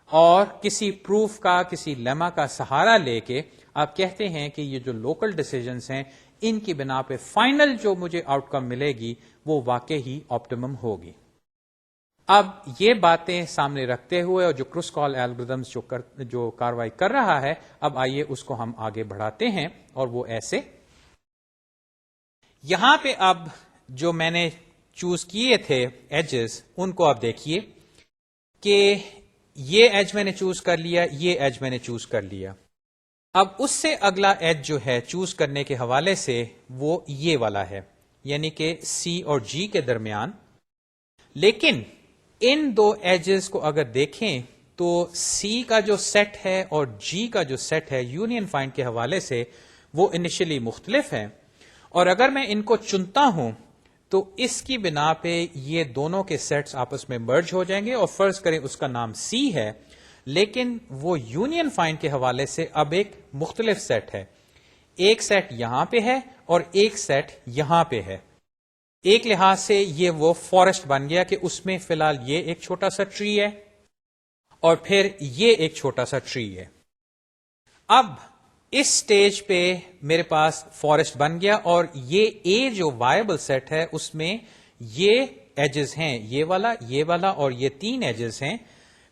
S1: اور کسی پروف کا، کسی لیما کا سہارا لے کے آپ کہتے ہیں کہ یہ جو لوکل ڈیسیجنز ہیں ان کی بنا پہ فائنل جو مجھے آؤٹ کم ملے گی وہ واقع ہی آپٹیمم ہوگی. اب یہ باتیں سامنے رکھتے ہوئے اور جو کروسکال الگوریدمز جو کاروائی کر رہا ہے، اب آئیے اس کو ہم آگے بڑھاتے ہیں، اور وہ ایسے. یہاں پہ اب جو میں نے چوز کیے تھے ایجز، ان کو آپ دیکھیے کہ یہ ایج میں نے چوز کر لیا، یہ ایج میں نے چوز کر لیا. اب اس سے اگلا ایج جو ہے چوز کرنے کے حوالے سے وہ یہ والا ہے، یعنی کہ سی اور جی کے درمیان. لیکن ان دو ایجز کو اگر دیکھیں تو سی کا جو سیٹ ہے اور جی کا جو سیٹ ہے یونین فائنڈ کے حوالے سے وہ انیشلی مختلف ہیں، اور اگر میں ان کو چنتا ہوں تو اس کی بنا پہ یہ دونوں کے سیٹس آپس میں مرج ہو جائیں گے، اور فرض کریں اس کا نام سی ہے، لیکن وہ یونین فائنڈ کے حوالے سے اب ایک مختلف سیٹ ہے. ایک سیٹ یہاں پہ ہے اور ایک سیٹ یہاں پہ ہے. ایک لحاظ سے یہ وہ فارسٹ بن گیا کہ اس میں فی الحال یہ ایک چھوٹا سا ٹری ہے اور پھر یہ ایک چھوٹا سا ٹری ہے. اب اس سٹیج پہ میرے پاس فارسٹ بن گیا، اور یہ اے جو وائبل سیٹ ہے اس میں یہ ایجز ہیں، یہ والا اور یہ تین ایجز ہیں.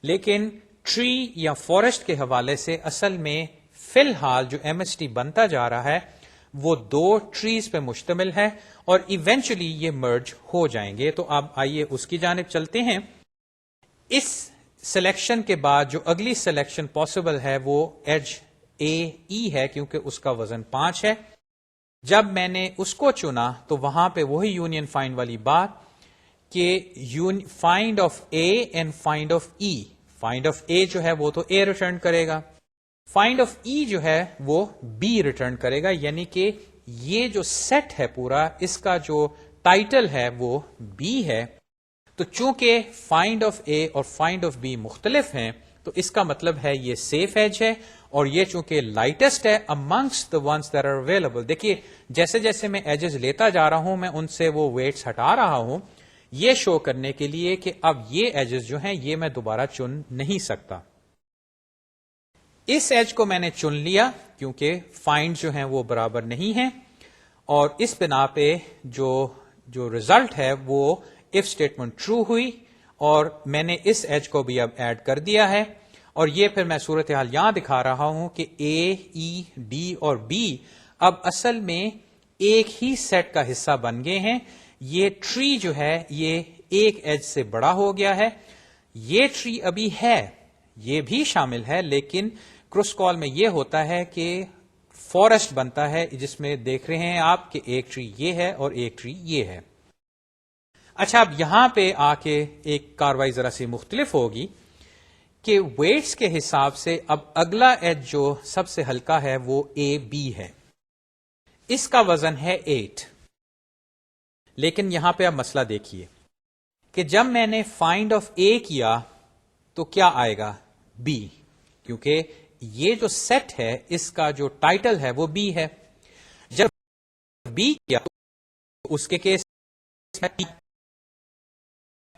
S1: لیکن ٹری یا فارسٹ کے حوالے سے اصل میں فی الحال جو ایم ایس ٹی بنتا جا رہا ہے وہ دو ٹریز پہ مشتمل ہے، اور ایونچولی یہ مرج ہو جائیں گے. تو اب آئیے اس کی جانب چلتے ہیں. اس سلیکشن کے بعد جو اگلی سلیکشن پاسبل ہے وہ ایج اے ای ہے، کیونکہ اس کا وزن 5 ہے. جب میں نے اس کو چنا تو وہاں پہ وہی یونین فائنڈ والی بات کہ find of a and find of e. Find of a جو ہے وہ تو اے ریٹرن کرے گا، فائنڈ آف ای جو ہے وہ بی ریٹرن کرے گا. یعنی کہ یہ جو سیٹ ہے پورا، اس کا جو ٹائٹل ہے وہ بی ہے. تو چونکہ فائنڈ آف اے اور فائنڈ آف بی مختلف ہیں تو اس کا مطلب ہے یہ سیف ایج ہے، اور یہ چونکہ لائٹسٹ ہے amongst the ones that are available. دیکھیے جیسے جیسے میں ایجز لیتا جا رہا ہوں میں ان سے وہ ویٹس ہٹا رہا ہوں، یہ شو کرنے کے لیے کہ اب یہ ایجز جو ہیں یہ میں دوبارہ چن نہیں سکتا. اس ایج کو میں نے چن لیا کیونکہ فائنڈ جو ہیں وہ برابر نہیں ہیں، اور اس بنا پہ جو ریزلٹ ہے وہ اف اسٹیٹمنٹ ٹرو ہوئی، اور میں نے اس ایج کو بھی اب ایڈ کر دیا ہے. اور یہ پھر میں صورتحال یہاں دکھا رہا ہوں کہ اے ای ڈی اور بی اب اصل میں ایک ہی سیٹ کا حصہ بن گئے ہیں. یہ ٹری جو ہے یہ ایک ایج سے بڑا ہو گیا ہے. یہ ٹری ابھی ہے، یہ بھی شامل ہے، لیکن کروسکال میں یہ ہوتا ہے کہ فارسٹ بنتا ہے جس میں دیکھ رہے ہیں آپ کہ ایک ٹری یہ ہے اور ایک ٹری یہ ہے. اچھا، اب یہاں پہ آ کے ایک کاروائی ذرا سی مختلف ہوگی کہ ویٹس کے حساب سے اب اگلا ایج جو سب سے ہلکا ہے وہ اے بی ہے. اس کا وزن ہے 8. لیکن یہاں پہ اب مسئلہ دیکھیے کہ جب میں نے فائنڈ آف اے کیا تو کیا آئے گا؟ بی، کیونکہ یہ جو سیٹ ہے اس کا جو ٹائٹل ہے وہ بی ہے. جب بی کیا تو اس کے کیس میں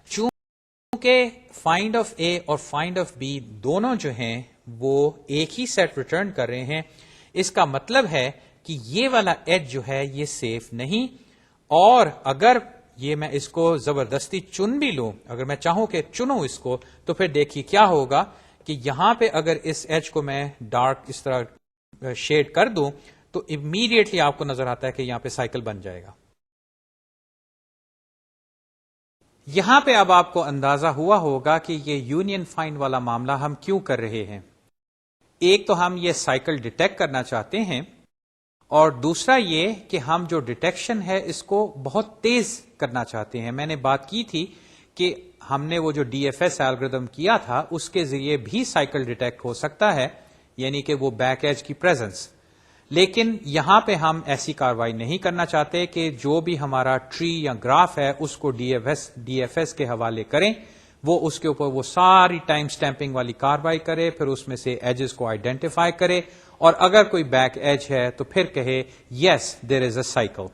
S1: چونکہ فائنڈ آف اے اور فائنڈ آف بی دونوں جو ہیں وہ ایک ہی سیٹ ریٹرن کر رہے ہیں، اس کا مطلب ہے کہ یہ والا ایج جو ہے یہ سیف نہیں. اور اگر یہ میں اس کو زبردستی چن بھی لوں، اگر میں چاہوں کہ چنوں اس کو، تو پھر دیکھیے کیا ہوگا کہ یہاں پہ اگر اس ایج کو میں ڈارک اس طرح شیڈ کر دوں تو امیڈیٹلی آپ کو نظر آتا ہے کہ یہاں پہ سائیکل بن جائے گا. یہاں پہ اب آپ کو اندازہ ہوا ہوگا کہ یہ یونین فائنڈ والا معاملہ ہم کیوں کر رہے ہیں. ایک تو ہم یہ سائیکل ڈیٹیکٹ کرنا چاہتے ہیں، اور دوسرا یہ کہ ہم جو ڈیٹیکشن ہے اس کو بہت تیز کرنا چاہتے ہیں. میں نے بات کی تھی کہ ہم نے وہ جو ڈی ایف ایس الگوریدم کیا تھا اس کے ذریعے بھی سائیکل ڈیٹیکٹ ہو سکتا ہے. یعنی کہ وہ بیک ایج کی پریزنس. لیکن یہاں پہ ہم ایسی کاروائی نہیں کرنا چاہتے کہ جو بھی ہمارا ٹری یا گراف ہے اس کو ڈی ایف ایس کے حوالے کریں, وہ اس کے اوپر وہ ساری ٹائم سٹیمپنگ والی کاروائی کرے, پھر اس میں سے ایجز کو آئیڈینٹیفائی کرے, اور اگر کوئی بیک ایج ہے تو پھر کہے یس دیر از اے سائیکل.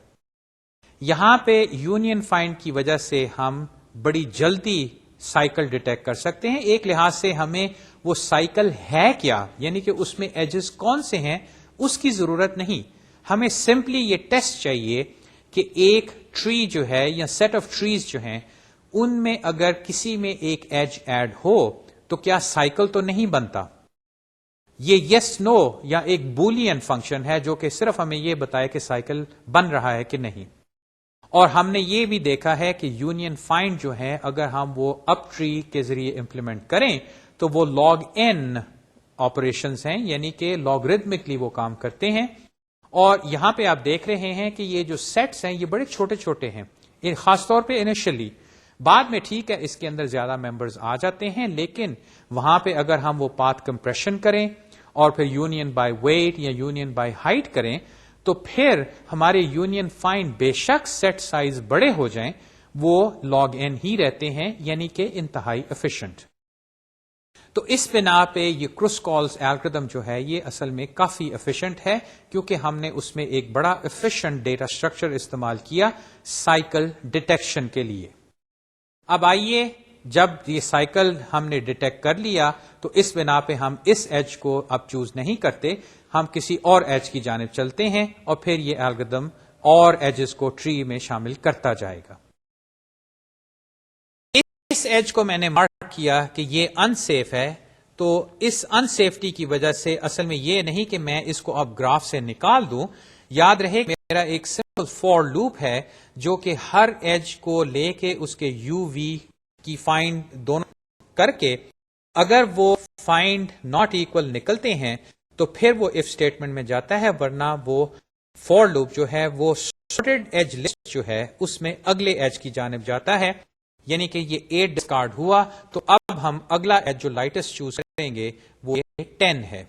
S1: یہاں پہ یونین فائنڈ کی وجہ سے ہم بڑی جلدی سائیکل ڈیٹیکٹ کر سکتے ہیں. ایک لحاظ سے ہمیں وہ سائیکل ہے کیا, یعنی کہ اس میں ایجز کون سے ہیں, اس کی ضرورت نہیں. ہمیں سمپلی یہ ٹیسٹ چاہیے کہ ایک ٹری جو ہے یا سیٹ آف ٹریز جو ہیں ان میں اگر کسی میں ایک ایج ایڈ ہو تو کیا سائیکل تو نہیں بنتا. یہ یس نو یا ایک بولین فنکشن ہے جو کہ صرف ہمیں یہ بتائے کہ سائیکل بن رہا ہے کہ نہیں. اور ہم نے یہ بھی دیکھا ہے کہ یونین فائنڈ جو ہے اگر ہم وہ اپ ٹری کے ذریعے امپلیمنٹ کریں تو وہ لاگ این آپریشنز ہیں, یعنی کہ لاگرتمکلی وہ کام کرتے ہیں. اور یہاں پہ آپ دیکھ رہے ہیں کہ یہ جو سیٹس ہیں یہ بڑے چھوٹے چھوٹے ہیں, خاص طور پہ انیشلی. بعد میں ٹھیک ہے اس کے اندر زیادہ ممبرز آ جاتے ہیں, لیکن وہاں پہ اگر ہم وہ پاتھ کمپریشن کریں اور پھر یونین بائی ویٹ یا یونین بائی ہائٹ کریں تو پھر ہمارے یونین فائنڈ بے شک سیٹ سائز بڑے ہو جائیں وہ لاگ این ہی رہتے ہیں, یعنی کہ انتہائی ایفیشنٹ. تو اس بنا پہ یہ کرسکالز الگورتھم جو ہے یہ اصل میں کافی ایفیشنٹ ہے, کیونکہ ہم نے اس میں ایک بڑا ایفیشنٹ ڈیٹا اسٹرکچر استعمال کیا سائیکل ڈیٹیکشن کے لیے. اب آئیے, جب یہ سائیکل ہم نے ڈیٹیکٹ کر لیا تو اس بنا پہ ہم اس ایج کو اب چوز نہیں کرتے, ہم کسی اور ایج کی جانب چلتے ہیں اور پھر یہ الگورتھم اور ایجز کو ٹری میں شامل کرتا جائے گا. اس ایج کو میں نے مارک کیا کہ یہ ان سیف ہے, تو اس ان سیفٹی کی وجہ سے اصل میں یہ نہیں کہ میں اس کو اب گراف سے نکال دوں. یاد رہے میرا ایک سمپل فور لوپ ہے جو کہ ہر ایج کو لے کے اس کے یو وی کی فائنڈ دونوں کر کے اگر وہ فائنڈ ناٹ ایکول نکلتے ہیں تو پھر وہ اف اسٹیٹمنٹ میں جاتا ہے, ورنہ وہ فور لوپ جو ہے وہ سارٹڈ ایج لسٹ جو ہے اس میں اگلے ایج کی جانب جاتا ہے. یعنی کہ یہ 8 ڈسکارڈ ہوا تو اب ہم اگلا ایج جو لائٹسٹ چوز کریں گے وہ 10 ہے.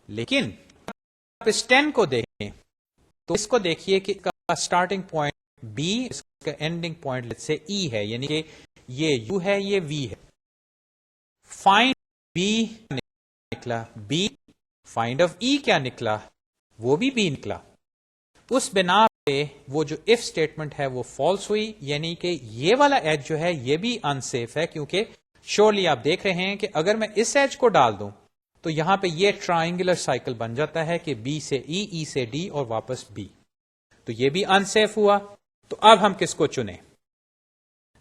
S1: لیکن آپ اس 10 کو دیکھیں تو اس کو دیکھیے کہ اس کا اسٹارٹنگ پوائنٹ بی, اس کا اینڈنگ پوائنٹ سے ای ہے, یعنی کہ یہ یو ہے یہ وی ہے. فائنڈ بی نکلا بی, فائنڈ آف ای کیا نکلا, وہ بھی بی نکلا. اس بنا پہ وہ جو اف اسٹیٹمنٹ ہے وہ فالس ہوئی, یعنی کہ یہ والا ایج جو ہے یہ بھی ان سیف ہے, کیونکہ شورلی آپ دیکھ رہے ہیں کہ اگر میں اس ایج کو ڈال دوں تو یہاں پہ یہ ٹرائنگولر سائیکل بن جاتا ہے کہ بی سے ای, ای سے ڈی اور واپس بی, تو یہ بھی ان سیف ہوا. تو اب ہم کس کو چنیں؟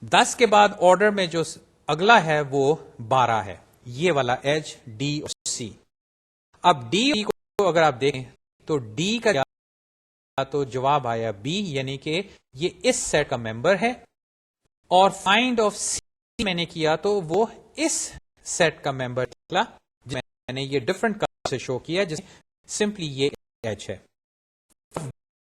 S1: 10 کے بعد آرڈر میں جو اگلا ہے وہ 12 ہے, یہ والا ایج ڈی اور سی. اب ڈی کو اگر آپ دیکھیں تو ڈی کا تو جواب آیا بی, یعنی کہ یہ اس سیٹ کا ممبر ہے, اور فائنڈ آف سی میں نے کیا تو وہ اس سیٹ کا ممبر نکلا. میں نے یہ ڈفرنٹ کلر سے شو کیا جس سمپلی یہ ایج ہے.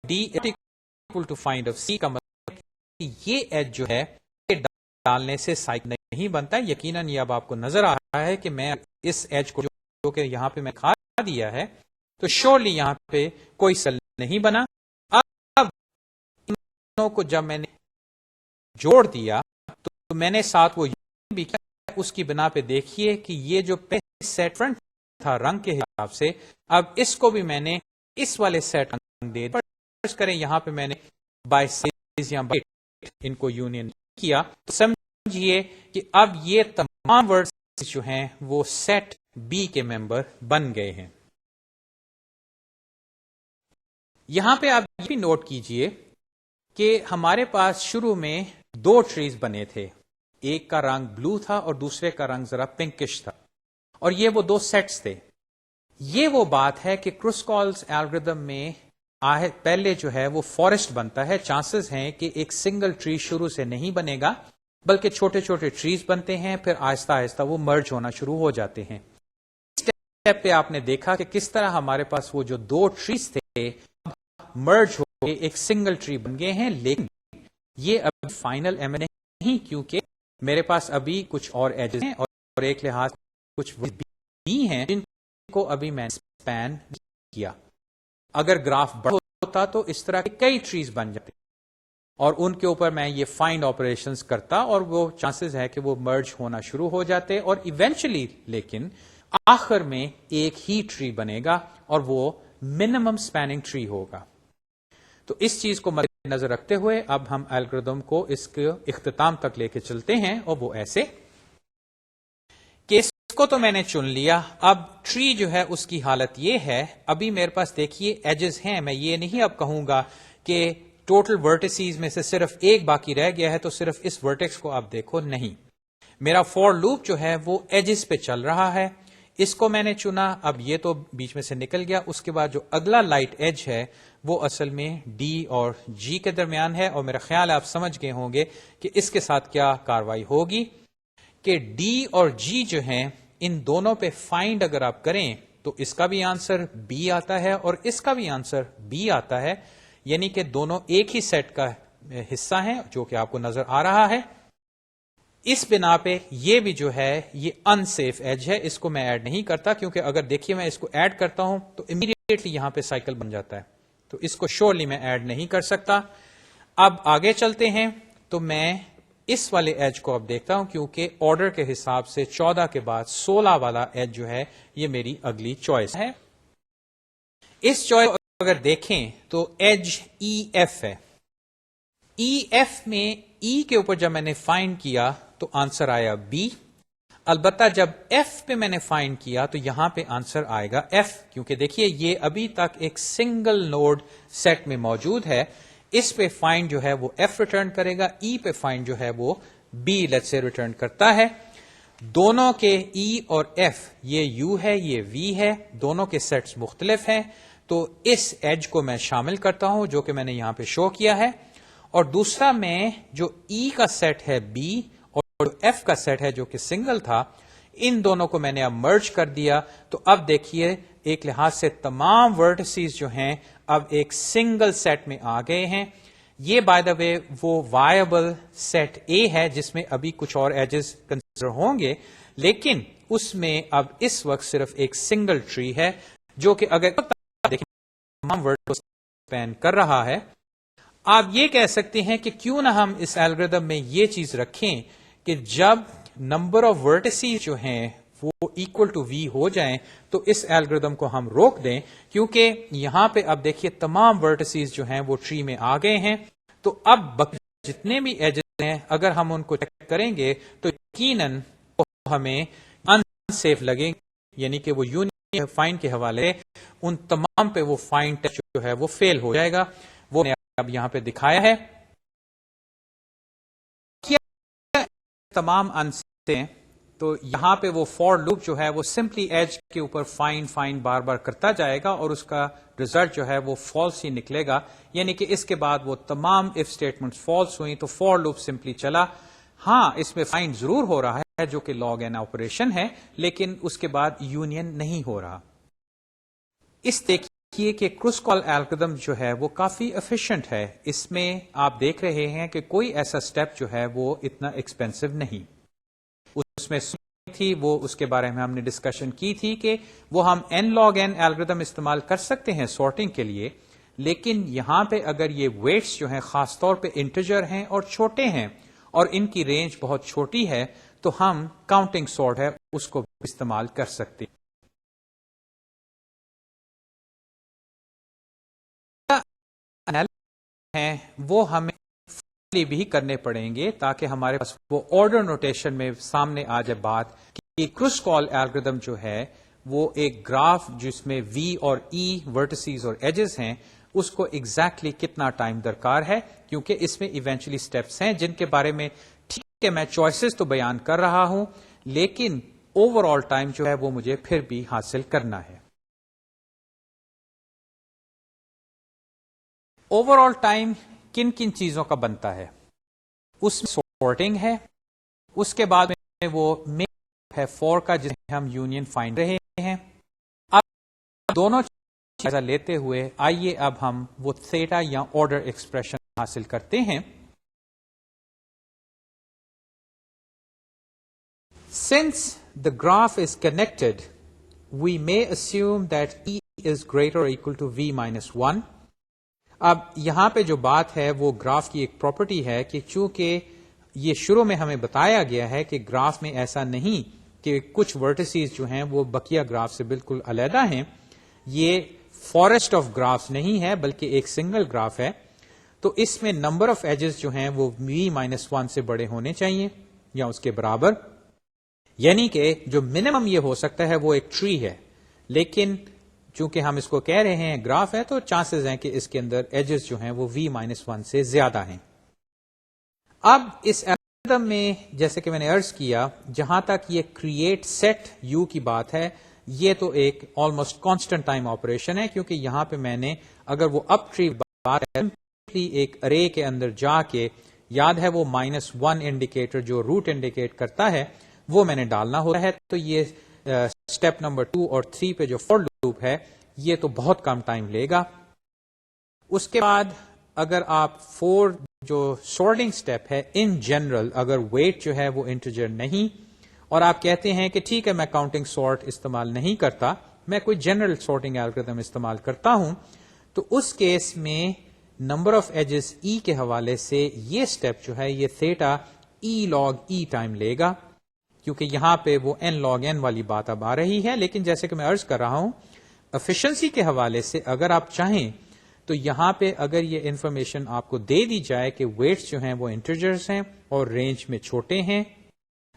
S1: D equal to find of c کا مطلب یہ ایج جو ہے ڈالنے سے سائیکل نہیں بنتا. یقیناً یہ اب آپ کو نظر آ رہا ہے کہ میں اس ایج کو جو کہ یہاں پہ میں کھا دیا ہے تو شورلی یہاں پہ کوئی سل نہیں بنا. اب کو جب میں نے جوڑ دیا تو میں نے ساتھ وہ بھی کیا, اس کی بنا پہ دیکھیے کہ یہ جو سیٹ فرنٹ تھا رنگ کے حساب سے, اب اس کو بھی میں نے اس والے سیٹ رنگ دے دیا. کریں یہاں پہ میں نے بائی سائز یا بائی ان کو یونین کیا, تو سمجھیے کہ اب یہ تمام ورڈز جو ہیں وہ سیٹ بی کے ممبر بن گئے ہیں. یہاں پہ آپ یہ بھی نوٹ کیجئے کہ ہمارے پاس شروع میں 2 ٹریز بنے تھے, ایک کا رنگ بلو تھا اور دوسرے کا رنگ ذرا پنکش تھا, اور یہ وہ 2 سیٹس تھے. یہ وہ بات ہے کہ کرسکالز الگورتھم میں پہلے جو ہے وہ فارسٹ بنتا ہے. چانسز ہیں کہ ایک سنگل ٹری شروع سے نہیں بنے گا بلکہ چھوٹے چھوٹے ٹریز بنتے ہیں, پھر آہستہ آہستہ وہ مرج ہونا شروع ہو جاتے ہیں. اس اسٹیپ پہ آپ نے دیکھا کہ کس طرح ہمارے پاس وہ جو 2 ٹریز تھے مرج ہو کے ایک سنگل ٹری بن گئے ہیں. لیکن یہ ابھی فائنل ایم نہیں, کیونکہ میرے پاس ابھی کچھ اور ایجز ہیں اور ایک لحاظ کچھ بھی ہیں جن کو ابھی میں اسپین کیا. اگر گراف بڑا ہوتا تو اس طرح کے کئی ٹریز بن جاتے اور ان کے اوپر میں یہ فائنڈ آپریشنز کرتا اور وہ چانسز ہے کہ وہ مرج ہونا شروع ہو جاتے اور ایونچولی لیکن آخر میں ایک ہی ٹری بنے گا اور وہ منیمم سپیننگ ٹری ہوگا. تو اس چیز کو مد نظر رکھتے ہوئے اب ہم الگوریدم کو اس کے اختتام تک لے کے چلتے ہیں اور وہ ایسے کہ اس کو تو میں نے چن لیا. اب ٹری جو ہے اس کی حالت یہ ہے, ابھی میرے پاس دیکھیے ایجز ہیں, میں یہ نہیں اب کہوں گا کہ ٹوٹل ورٹیسیز میں سے صرف ایک باقی رہ گیا ہے تو صرف اس ورٹیکس کو آپ دیکھو, نہیں. میرا فور لوپ جو ہے وہ ایجز پہ چل رہا ہے, اس کو میں نے چنا, اب یہ تو بیچ میں سے نکل گیا. اس کے بعد جو اگلا لائٹ ایج ہے وہ اصل میں ڈی اور جی کے درمیان ہے, اور میرا خیال ہے آپ سمجھ گئے ہوں گے کہ اس کے ساتھ کیا کاروائی ہوگی کہ ڈی اور جی جو ہیں ان دونوں پہ فائنڈ اگر آپ کریں تو اس کا بھی آنسر بی آتا ہے اور اس کا بھی آنسر بی آتا ہے, یعنی کہ دونوں ایک ہی سیٹ کا حصہ ہیں جو کہ آپ کو نظر آ رہا ہے. اس بنا پہ یہ بھی جو ہے یہ ان سیف ایج ہے, اس کو میں ایڈ نہیں کرتا کیونکہ اگر دیکھیے میں اس کو ایڈ کرتا ہوں تو امیڈیٹلی یہاں پہ سائیکل بن جاتا ہے, تو اس کو شورلی میں ایڈ نہیں کر سکتا. اب آگے چلتے ہیں تو میں اس والے ایج کو اب دیکھتا ہوں کیونکہ آرڈر کے حساب سے 14 کے بعد 16 والا ایج جو ہے یہ میری اگلی چوائس ہے. اس چوائس اگر دیکھیں تو ایج ای ایف ہے. ای ایف میں ای کے اوپر جب میں نے فائنڈ کیا تو آنسر آیا بی, البتہ جب ایف پہ میں نے فائنڈ کیا تو یہاں پہ آنسر آئے گا ایف, کیونکہ دیکھیے یہ ابھی تک ایک سنگل نوڈ سیٹ میں موجود ہے. اس پہ فائنڈ جو ہے وہ ایف ریٹرن کرے گا, ای پہ فائنڈ جو ہے وہ بی لیٹ سے ریٹرن کرتا ہے. دونوں کے ای اور ایف یہ یو ہے یہ وی ہے, دونوں کے سیٹس مختلف ہیں, تو اس ایج کو میں شامل کرتا ہوں جو کہ میں نے یہاں پہ شو کیا ہے. اور دوسرا میں جو ای کا سیٹ ہے بی اور ایف کا سیٹ ہے جو کہ سنگل تھا, ان دونوں کو میں نے اب مرج کر دیا. تو اب دیکھیے ایک لحاظ سے تمام ورٹیسیز جو ہیں اب ایک سنگل سیٹ میں آ گئے ہیں. یہ بائی دا وے وہ وائبل سیٹ اے ہے جس میں ابھی کچھ اور ایجز کنسیڈر ہوں گے, لیکن اس میں اب اس وقت صرف ایک سنگل ٹری ہے جو کہ اگر دیکھیں تمام ورڈ کو اسپین کر رہا ہے. آپ یہ کہہ سکتے ہیں کہ کیوں نہ ہم اس الگوریدم میں یہ چیز رکھیں کہ جب نمبر آف ورٹیسیز جو ہیں وہ اکول ٹو وی ہو جائیں تو اس الگوریدم کو ہم روک دیں, کیونکہ یہاں پہ اب دیکھیے تمام ورٹیسیز جو ہیں وہ ٹری میں آ گئے ہیں. تو اب جتنے بھی ایجز ہیں اگر ہم ان کو چیک کریں گے تو یقیناً ہمیں ان سیف لگیں گے, یعنی کہ وہ یونین فائنڈ کے حوالے ان تمام پہ وہ فائنڈ ٹیسٹ جو ہے وہ فیل ہو جائے گا. وہ اب یہاں پہ دکھایا ہے کیا تمام انسے ہیں, تو یہاں پہ وہ فور لوپ جو ہے وہ سمپلی ایج کے اوپر فائنڈ بار بار کرتا جائے گا اور اس کا ریزلٹ جو ہے وہ فالس ہی نکلے گا, یعنی کہ اس کے بعد وہ تمام اف اسٹیٹمنٹ فالس ہوئی تو فور لوپ سمپلی چلا. ہاں اس میں فائنڈ ضرور ہو رہا ہے جو کہ لاگ این آپریشن ہے, لیکن اس کے بعد یونین نہیں ہو رہا. اس دیکھیے کہ کروسکال الگوریدم جو ہے وہ کافی ایفیشینٹ ہے. اس میں آپ دیکھ رہے ہیں کہ کوئی ایسا سٹیپ جو ہے وہ اتنا ایکسپینسو نہیں. اس میں تھی وہ اس کے بارے میں ہم نے ڈسکشن کی تھی کہ وہ ہم n log n الگوریدم استعمال کر سکتے ہیں سارٹنگ کے لیے, لیکن یہاں پہ اگر یہ ویٹس جو ہیں خاص طور پہ انٹیجر ہیں اور چھوٹے ہیں اور ان کی رینج بہت چھوٹی ہے تو ہم کاؤنٹنگ سارٹ ہے اس کو استعمال کر سکتے ہیں. ہیں وہ ہمیں بھی کرنے پڑیں گے تاکہ ہمارے پاس وہ آرڈر نوٹیشن میں سامنے آ جائے بات کہ کروسکال الگوریدم جو ہے وہ ایک گراف جس میں وی اور ای ورٹیسیز اور ایجز ہیں اس کو ایگزیکٹلی کتنا ٹائم درکار ہے, کیونکہ اس میں ایونچولی سٹیپس ہیں جن کے بارے میں ٹھیک ہے میں چوائسز تو بیان کر رہا ہوں لیکن اوور آل ٹائم جو ہے وہ مجھے پھر بھی حاصل کرنا ہے. اوور آل ٹائم کن کن چیزوں کا بنتا ہے, اس میں سارٹنگ ہے, اس کے بعد میں وہ میک ہے فور کا جسے ہم یونین فائنڈ رہے ہیں. اب دونوں چیزیں لیتے ہوئے آئیے اب ہم وہ تھیٹا یا آرڈر ایکسپریشن حاصل کرتے ہیں. Since the graph is connected we may assume that E is greater or equal to V minus 1. اب یہاں پہ جو بات ہے وہ گراف کی ایک پراپرٹی ہے کہ چونکہ یہ شروع میں ہمیں بتایا گیا ہے کہ گراف میں ایسا نہیں کہ کچھ ورٹیسز جو ہیں وہ بقیہ گراف سے بالکل علیحدہ ہیں، یہ فارسٹ آف گرافز نہیں ہے بلکہ ایک سنگل گراف ہے، تو اس میں نمبر آف ایجز جو ہیں وہ V-1 سے بڑے ہونے چاہیے یا اس کے برابر، یعنی کہ جو منیمم یہ ہو سکتا ہے وہ ایک ٹری ہے، لیکن چونکہ ہم اس کو کہہ رہے ہیں گراف ہے تو چانسز ہیں کہ اس کے اندر ایجز جو ہیں وہ V-1 سے زیادہ ہیں۔ اب اس الگورتھم میں جیسے کہ میں نے عرض کیا، جہاں تک یہ کریٹ سیٹ یو کی بات ہے، یہ تو ایک آلموسٹ کانسٹنٹ ٹائم آپریشن ہے، کیونکہ یہاں پہ میں نے اگر وہ اپ ٹری بات ہے ایک ارے کے اندر جا کے، یاد ہے وہ -1 انڈیکیٹر جو روٹ انڈیکیٹ کرتا ہے وہ میں نے ڈالنا ہوتا ہے، تو یہ اسٹیپ نمبر 2 اور 3 پہ جو فور لوپ ہے یہ تو بہت کم ٹائم لے گا۔ اس کے بعد اگر آپ فور جو سارٹنگ سٹیپ ہے ان جنرل، اگر ویٹ جو ہے وہ انٹیجر نہیں اور آپ کہتے ہیں کہ ٹھیک ہے میں کاؤنٹنگ سارٹ استعمال نہیں کرتا، میں کوئی جنرل سارٹنگ الگورتھم استعمال کرتا ہوں، تو اس کیس میں نمبر آف ایجز ای کے حوالے سے یہ سٹیپ جو ہے یہ تھیٹا ای لاگ ای ٹائم لے گا، کیونکہ یہاں پہ وہ n log n والی بات اب آ رہی ہے۔ لیکن جیسے کہ میں عرض کر رہا ہوں ایفیشنسی کے حوالے سے اگر آپ چاہیں تو یہاں پہ اگر یہ انفارمیشن آپ کو دے دی جائے کہ ویٹس جو ہیں وہ انٹیجرز ہیں اور رینج میں چھوٹے ہیں،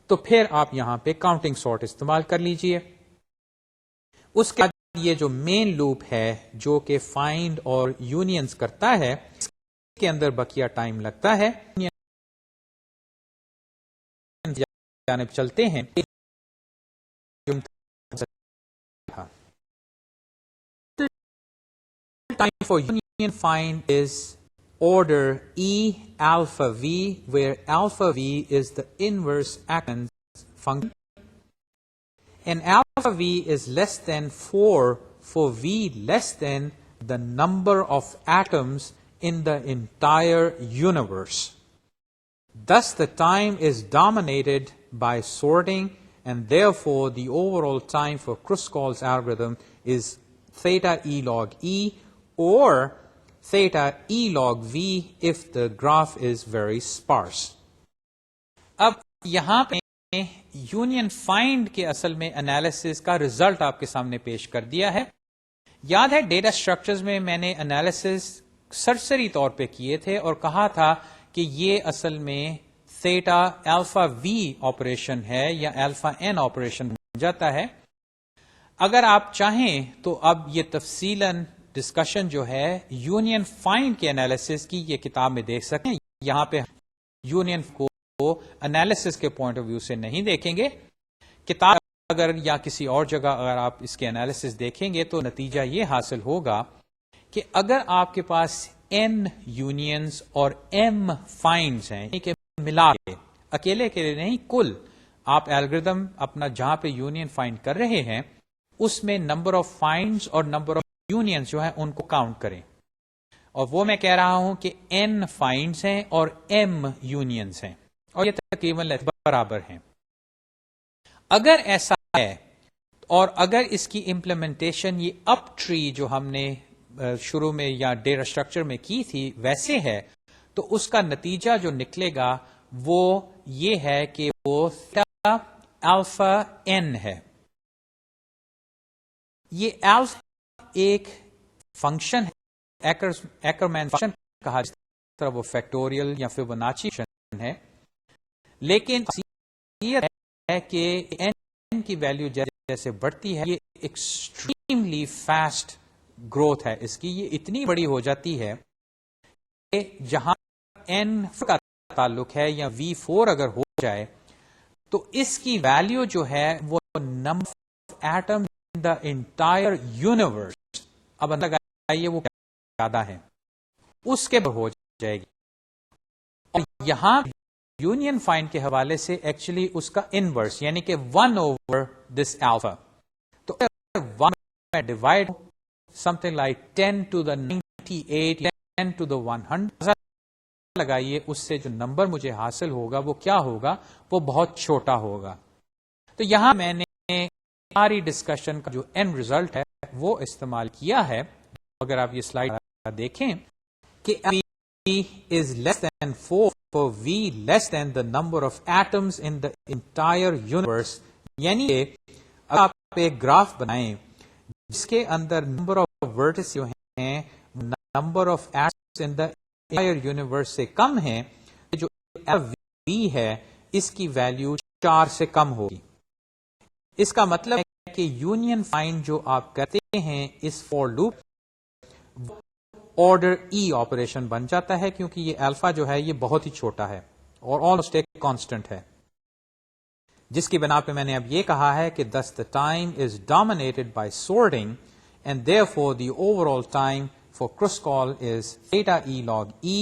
S1: تو پھر آپ یہاں پہ کاؤنٹنگ سارٹ استعمال کر لیجئے۔ اس کے بعد یہ جو مین لوپ ہے جو کہ فائنڈ اور یونینز کرتا ہے، اس کے اندر بقیہ ٹائم لگتا ہے، جانب چلتے ہیں۔ Time for union find is order E alpha V, where alpha V is the inverse Atkins function, and alpha V is less than 4 for V less than the number of atoms in the entire universe. Thus the time is dominated by sorting, and therefore the overall time for Kruskal's algorithm is theta E log E or theta E log V if the graph is very sparse. اب یہاں پہ یونین فائنڈ کے اصل میں انالیسس کا ریزلٹ آپ کے سامنے پیش کر دیا ہے۔ یاد ہے ڈیٹا اسٹرکچرز میں میں نے انالیسس سرسری طور پہ کیے تھے اور کہا تھا کہ یہ اصل میں تھیٹا الفا وی آپریشن ہے یا الفا این آپریشن بن جاتا ہے۔ اگر آپ چاہیں تو اب یہ تفصیلاً ڈسکشن جو ہے یونین فائنڈ کے انالیسس کی یہ کتاب میں دیکھ سکیں، یہاں پہ یونین کو انالیسس کے پوائنٹ آف ویو سے نہیں دیکھیں گے۔ کتاب اگر یا کسی اور جگہ اگر آپ اس کے انالیسس دیکھیں گے تو نتیجہ یہ حاصل ہوگا کہ اگر آپ کے پاس n یونینز اور m فائنڈز ہیں، یعنی کہ ملا کے اکیلے کے لیے نہیں، کل آپ الگوریتھم اپنا جہاں پہ یونین فائنڈ کر رہے ہیں اس میں نمبر آف فائنڈز اور نمبر آف یونینز جو ہیں ان کو کاؤنٹ کریں، اور وہ میں کہہ رہا ہوں کہ n فائنڈز ہیں اور m یونینز ہیں اور یہ تقریباً برابر ہیں۔ اگر ایسا ہے اور اگر اس کی امپلیمنٹیشن یہ اپ ٹری جو ہم نے شروع میں یا ڈیٹا اسٹرکچر میں کی تھی ویسے ہے، تو اس کا نتیجہ جو نکلے گا وہ یہ ہے کہ وہ تھیٹا الفا n ہے۔ یہ الفا ایک فنکشن ہے، ایکرمین فنکشن کہا جس طرح وہ فیکٹوریل یا فیبوناچی فنکشن ہے، لیکن یہ ہے کہ n کی ویلیو جیسے بڑھتی ہے یہ ایکسٹریملی فاسٹ گروتھ ہے اس کی، یہ اتنی بڑی ہو جاتی ہے کہ جہاں n کا تعلق ہے یا V4 اگر ہو جائے تو اس کی ویلیو جو ہے وہ number of atom in the entire universe, اب اندازہ لگائیے وہ زیادہ ہے، اس کے بعد ہو جائے گی۔ اور یہاں یونین فائنڈ کے حوالے سے ایکچولی اس کا انورس یعنی کہ 1/this alpha، تو 1 میں divide something like 10 to the 98 10 to the 100 لگائیے، اس سے جو نمبر مجھے حاصل ہوگا وہ کیا ہوگا، وہ بہت چھوٹا ہوگا۔ تو یہاں میں نے ہماری ڈسکشن کا جو اینڈ ریزلٹ ہے وہ استعمال کیا ہے. اگر آپ یہ سلائڈ دیکھیں کہ V is less than 4 for V less than the number of atoms in the entire universe. یعنی کہ اگر آپ ایک گراف بنائیں جس کے اندر نمبر آف ورٹس جو ہیں number of atoms in the entire universe سے کم ہیں، جو V ہے اس کی ویلیو 4 سے کم ہوگی. اس کا مطلب ہے کہ یونین فائنڈ جو آپ کرتے ہیں اس for loop order e operation بن جاتا ہے، کیونکہ یہ الفا جو ہے یہ بہت ہی چھوٹا ہے اور آلموسٹ ایک کانسٹنٹ ہے، جس کی بنا پہ میں نے اب یہ کہا ہے کہ thus the time is dominated by sorting and therefore the overall time for Kruskal is theta e log e.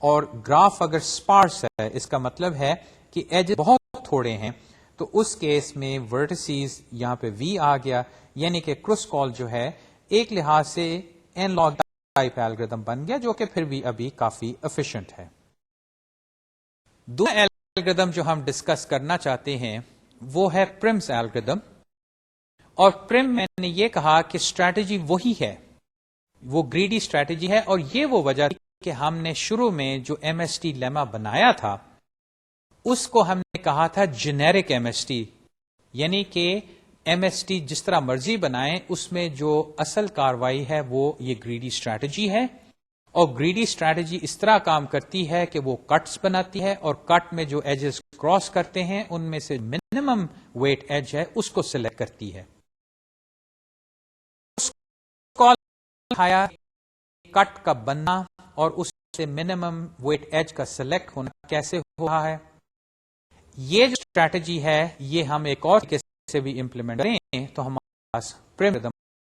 S1: اور گراف اگر سپارس ہے اس کا مطلب ہے کہ ایج بہت تھوڑے ہیں، تو اس کیس میں ورٹسیز یہاں پہ V آ گیا، یعنی کہ Kruskal جو ہے ایک لحاظ سے n log ٹائپ الگوریتھم بن گیا، جو کہ پھر بھی ابھی کافی ایفیشینٹ ہے. دوسرا الگوریتھم جو ہم ڈسکس کرنا چاہتے ہیں وہ ہے پرمس الگوریتھم. اور پرم میں نے یہ کہا کہ اسٹریٹجی وہی ہے، وہ گریڈی اسٹریٹجی ہے، اور یہ وہ وجہ کہ ہم نے شروع میں جو ایم ایس ٹی لیما بنایا تھا اس کو ہم نے کہا تھا جنیرک ایم ایس ٹی، یعنی کہ ایم ایس ٹی جس طرح مرضی بنائیں اس میں جو اصل کاروائی ہے وہ یہ گریڈی اسٹریٹجی ہے. اور گریڈی اسٹریٹجی اس طرح کام کرتی ہے کہ وہ کٹس بناتی ہے، اور کٹ میں جو ایجز کراس کرتے ہیں ان میں سے منیمم ویٹ ایج ہے اس کو سلیکٹ کرتی ہے. کٹ کا بننا اور اس سے منیمم ویٹ ایج کا سلیکٹ ہونا کیسے ہو رہا ہے، یہ جو اسٹریٹجی ہے یہ ہم ایک اور طریقے سے بھی امپلیمنٹ کریں تو ہمارے پاس پرم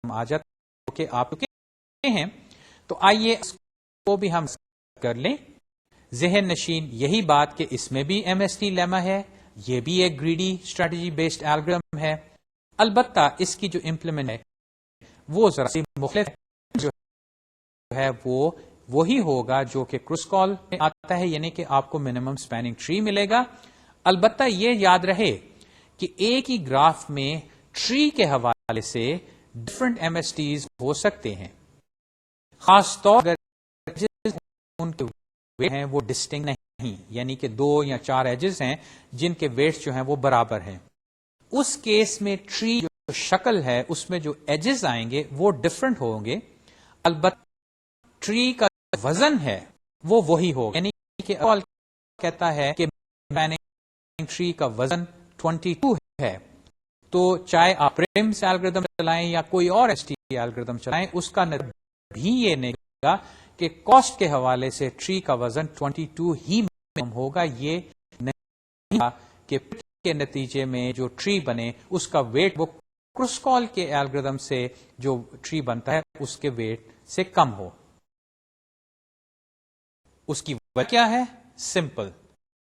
S1: آ جاتا ہے کہ آپ ہیں. تو آئیے اس کو بھی ہم کر لیں. ذہن نشین یہی بات کہ اس میں بھی ایم ایس ٹی لیما ہے، یہ بھی ایک گریڈی اسٹریٹجی بیسڈ الگوریتھم ہے، البتہ اس کی جو امپلیمنٹ ہے وہ ذرا سی مختلف جو ہے وہ وہی ہوگا جو کہ کرسکال میں آتا ہے، یعنی کہ آپ کو منیمم سپیننگ ٹری ملے گا. البتہ یہ یاد رہے کہ ایک ہی گراف میں ٹری کے حوالے سے ڈفرنٹ ایم ایس ٹیز ہو سکتے ہیں، خاص طور پر ان کے ویٹ ہیں وہ ڈسٹنگ نہیں، یعنی کہ 2 یا 4 ایجز ہیں جن کے ویٹس جو ہیں وہ برابر ہیں. اس کیس میں ٹری جو شکل ہے اس میں جو ایجز آئیں گے وہ ڈفرنٹ ہوں گے، البتہ ٹری کا وزن ہے وہ وہی ہوگا. یعنی کہ کہتا ہے کہ ٹری کا وزن 22 ہے، تو چاہے آپ پرمس الگوریتھم چلائیں یا کوئی اور ایس ٹی الگوریتھم چلائیں، اس کا نتیجہ بھی یہ نہیں ہوگا کہ کاسٹ کے حوالے سے ٹری کا وزن 22 ہی منیمم ہوگا. یہ نہیں کہ کے نتیجے میں جو ٹری بنے اس کا ویٹ وہ کرسکال کے الگوریتھم سے جو ٹری بنتا ہے اس کے ویٹ سے کم ہو. اس کی وجہ کیا ہے؟ سمپل،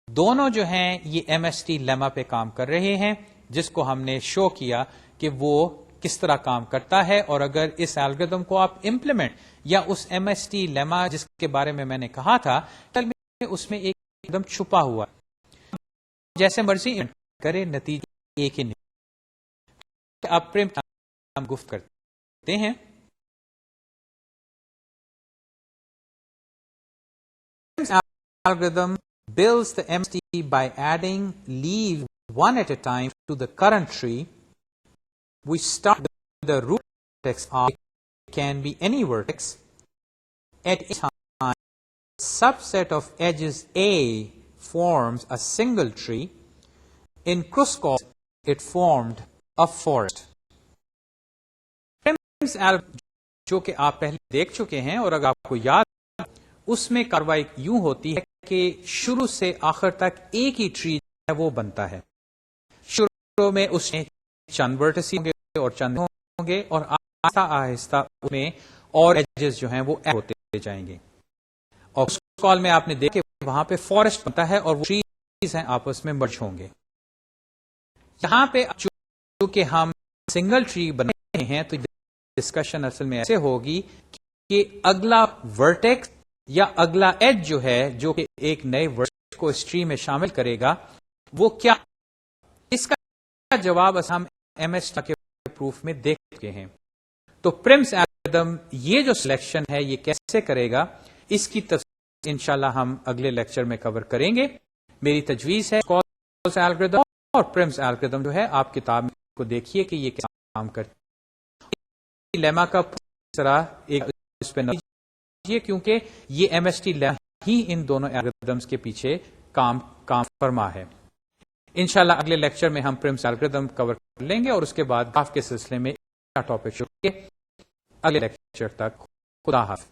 S1: دونوں جو ہیں یہ ایم ایس ٹی لیما پہ کام کر رہے ہیں، جس کو ہم نے شو کیا کہ وہ کس طرح کام کرتا ہے. اور اگر اس الگوریتھم کو آپ امپلیمنٹ یا اس ایم ایس ٹی لیما جس کے بارے میں نے کہا تھا اس میں ایک دم چھپا ہوا جیسے مرضی کرے نتیجہ ایک ہی نہیں. اب پریم ہم گفت کرتے ہیں. Algorithm builds the MST by adding leaves one at a time to the current tree. We start with the root vertex of it can be any vertex. At a time, a subset of edges A forms a single tree. In Kruskal, it formed a forest. جو کہ آپ پہلے دیکھ چکے ہیں اور اگر آپ کو یاد اس میں کاروائی یوں ہوتی ہے کہ شروع سے آخر تک ایک ہی ٹری ہے وہ بنتا ہے. شروع میں اس میں چند ورٹس ہوں گے اور چند ہوں گے، اور آہستہ آہستہ اس میں اور ایجز جو ہیں وہ ایڈ ہوتے جائیں گے. اور اس کال میں آپ نے دیکھے وہاں پہ فارسٹ بنتا ہے اور وہ ٹریز ہیں آپس میں مرج ہوں گے. یہاں پہ چونکہ ہم سنگل ٹری بنا رہے ہیں تو ڈسکشن اصل میں ایسے ہوگی کہ اگلا ورٹیکس یا اگلا ایج جو ہے جو کہ ایک نئے ورٹیکس کو اس ٹری میں شامل کرے گا وہ کیا. اس کا جواب ہم ایم ایس کے پروف میں دیکھ چکے ہیں. تو پرمس الگورتھم یہ جو سلیکشن ہے یہ کیسے کرے گا اس کی تفصیل انشاءاللہ ہم اگلے لیکچر میں کور کریں گے. میری تجویز ہے گالس الگورتھم اور پرمس الگورتھم جو ہے آپ کتاب میں کو دیکھیے کہ یہ کیا کام کرتے ہیں. لیما کا ایک اس پہ نظر کیونکہ یہ ایم ایس ٹی لیما ہی ان دونوں الگورتھمز کے پیچھے کام فرما ہے. انشاءاللہ اگلے لیکچر میں ہم پرمس الگورتھم کور کر لیں گے اور اس کے بعد گراف کے سلسلے میں ٹاپک شروع کریں گے. اگلے لیکچر تک خدا حافظ.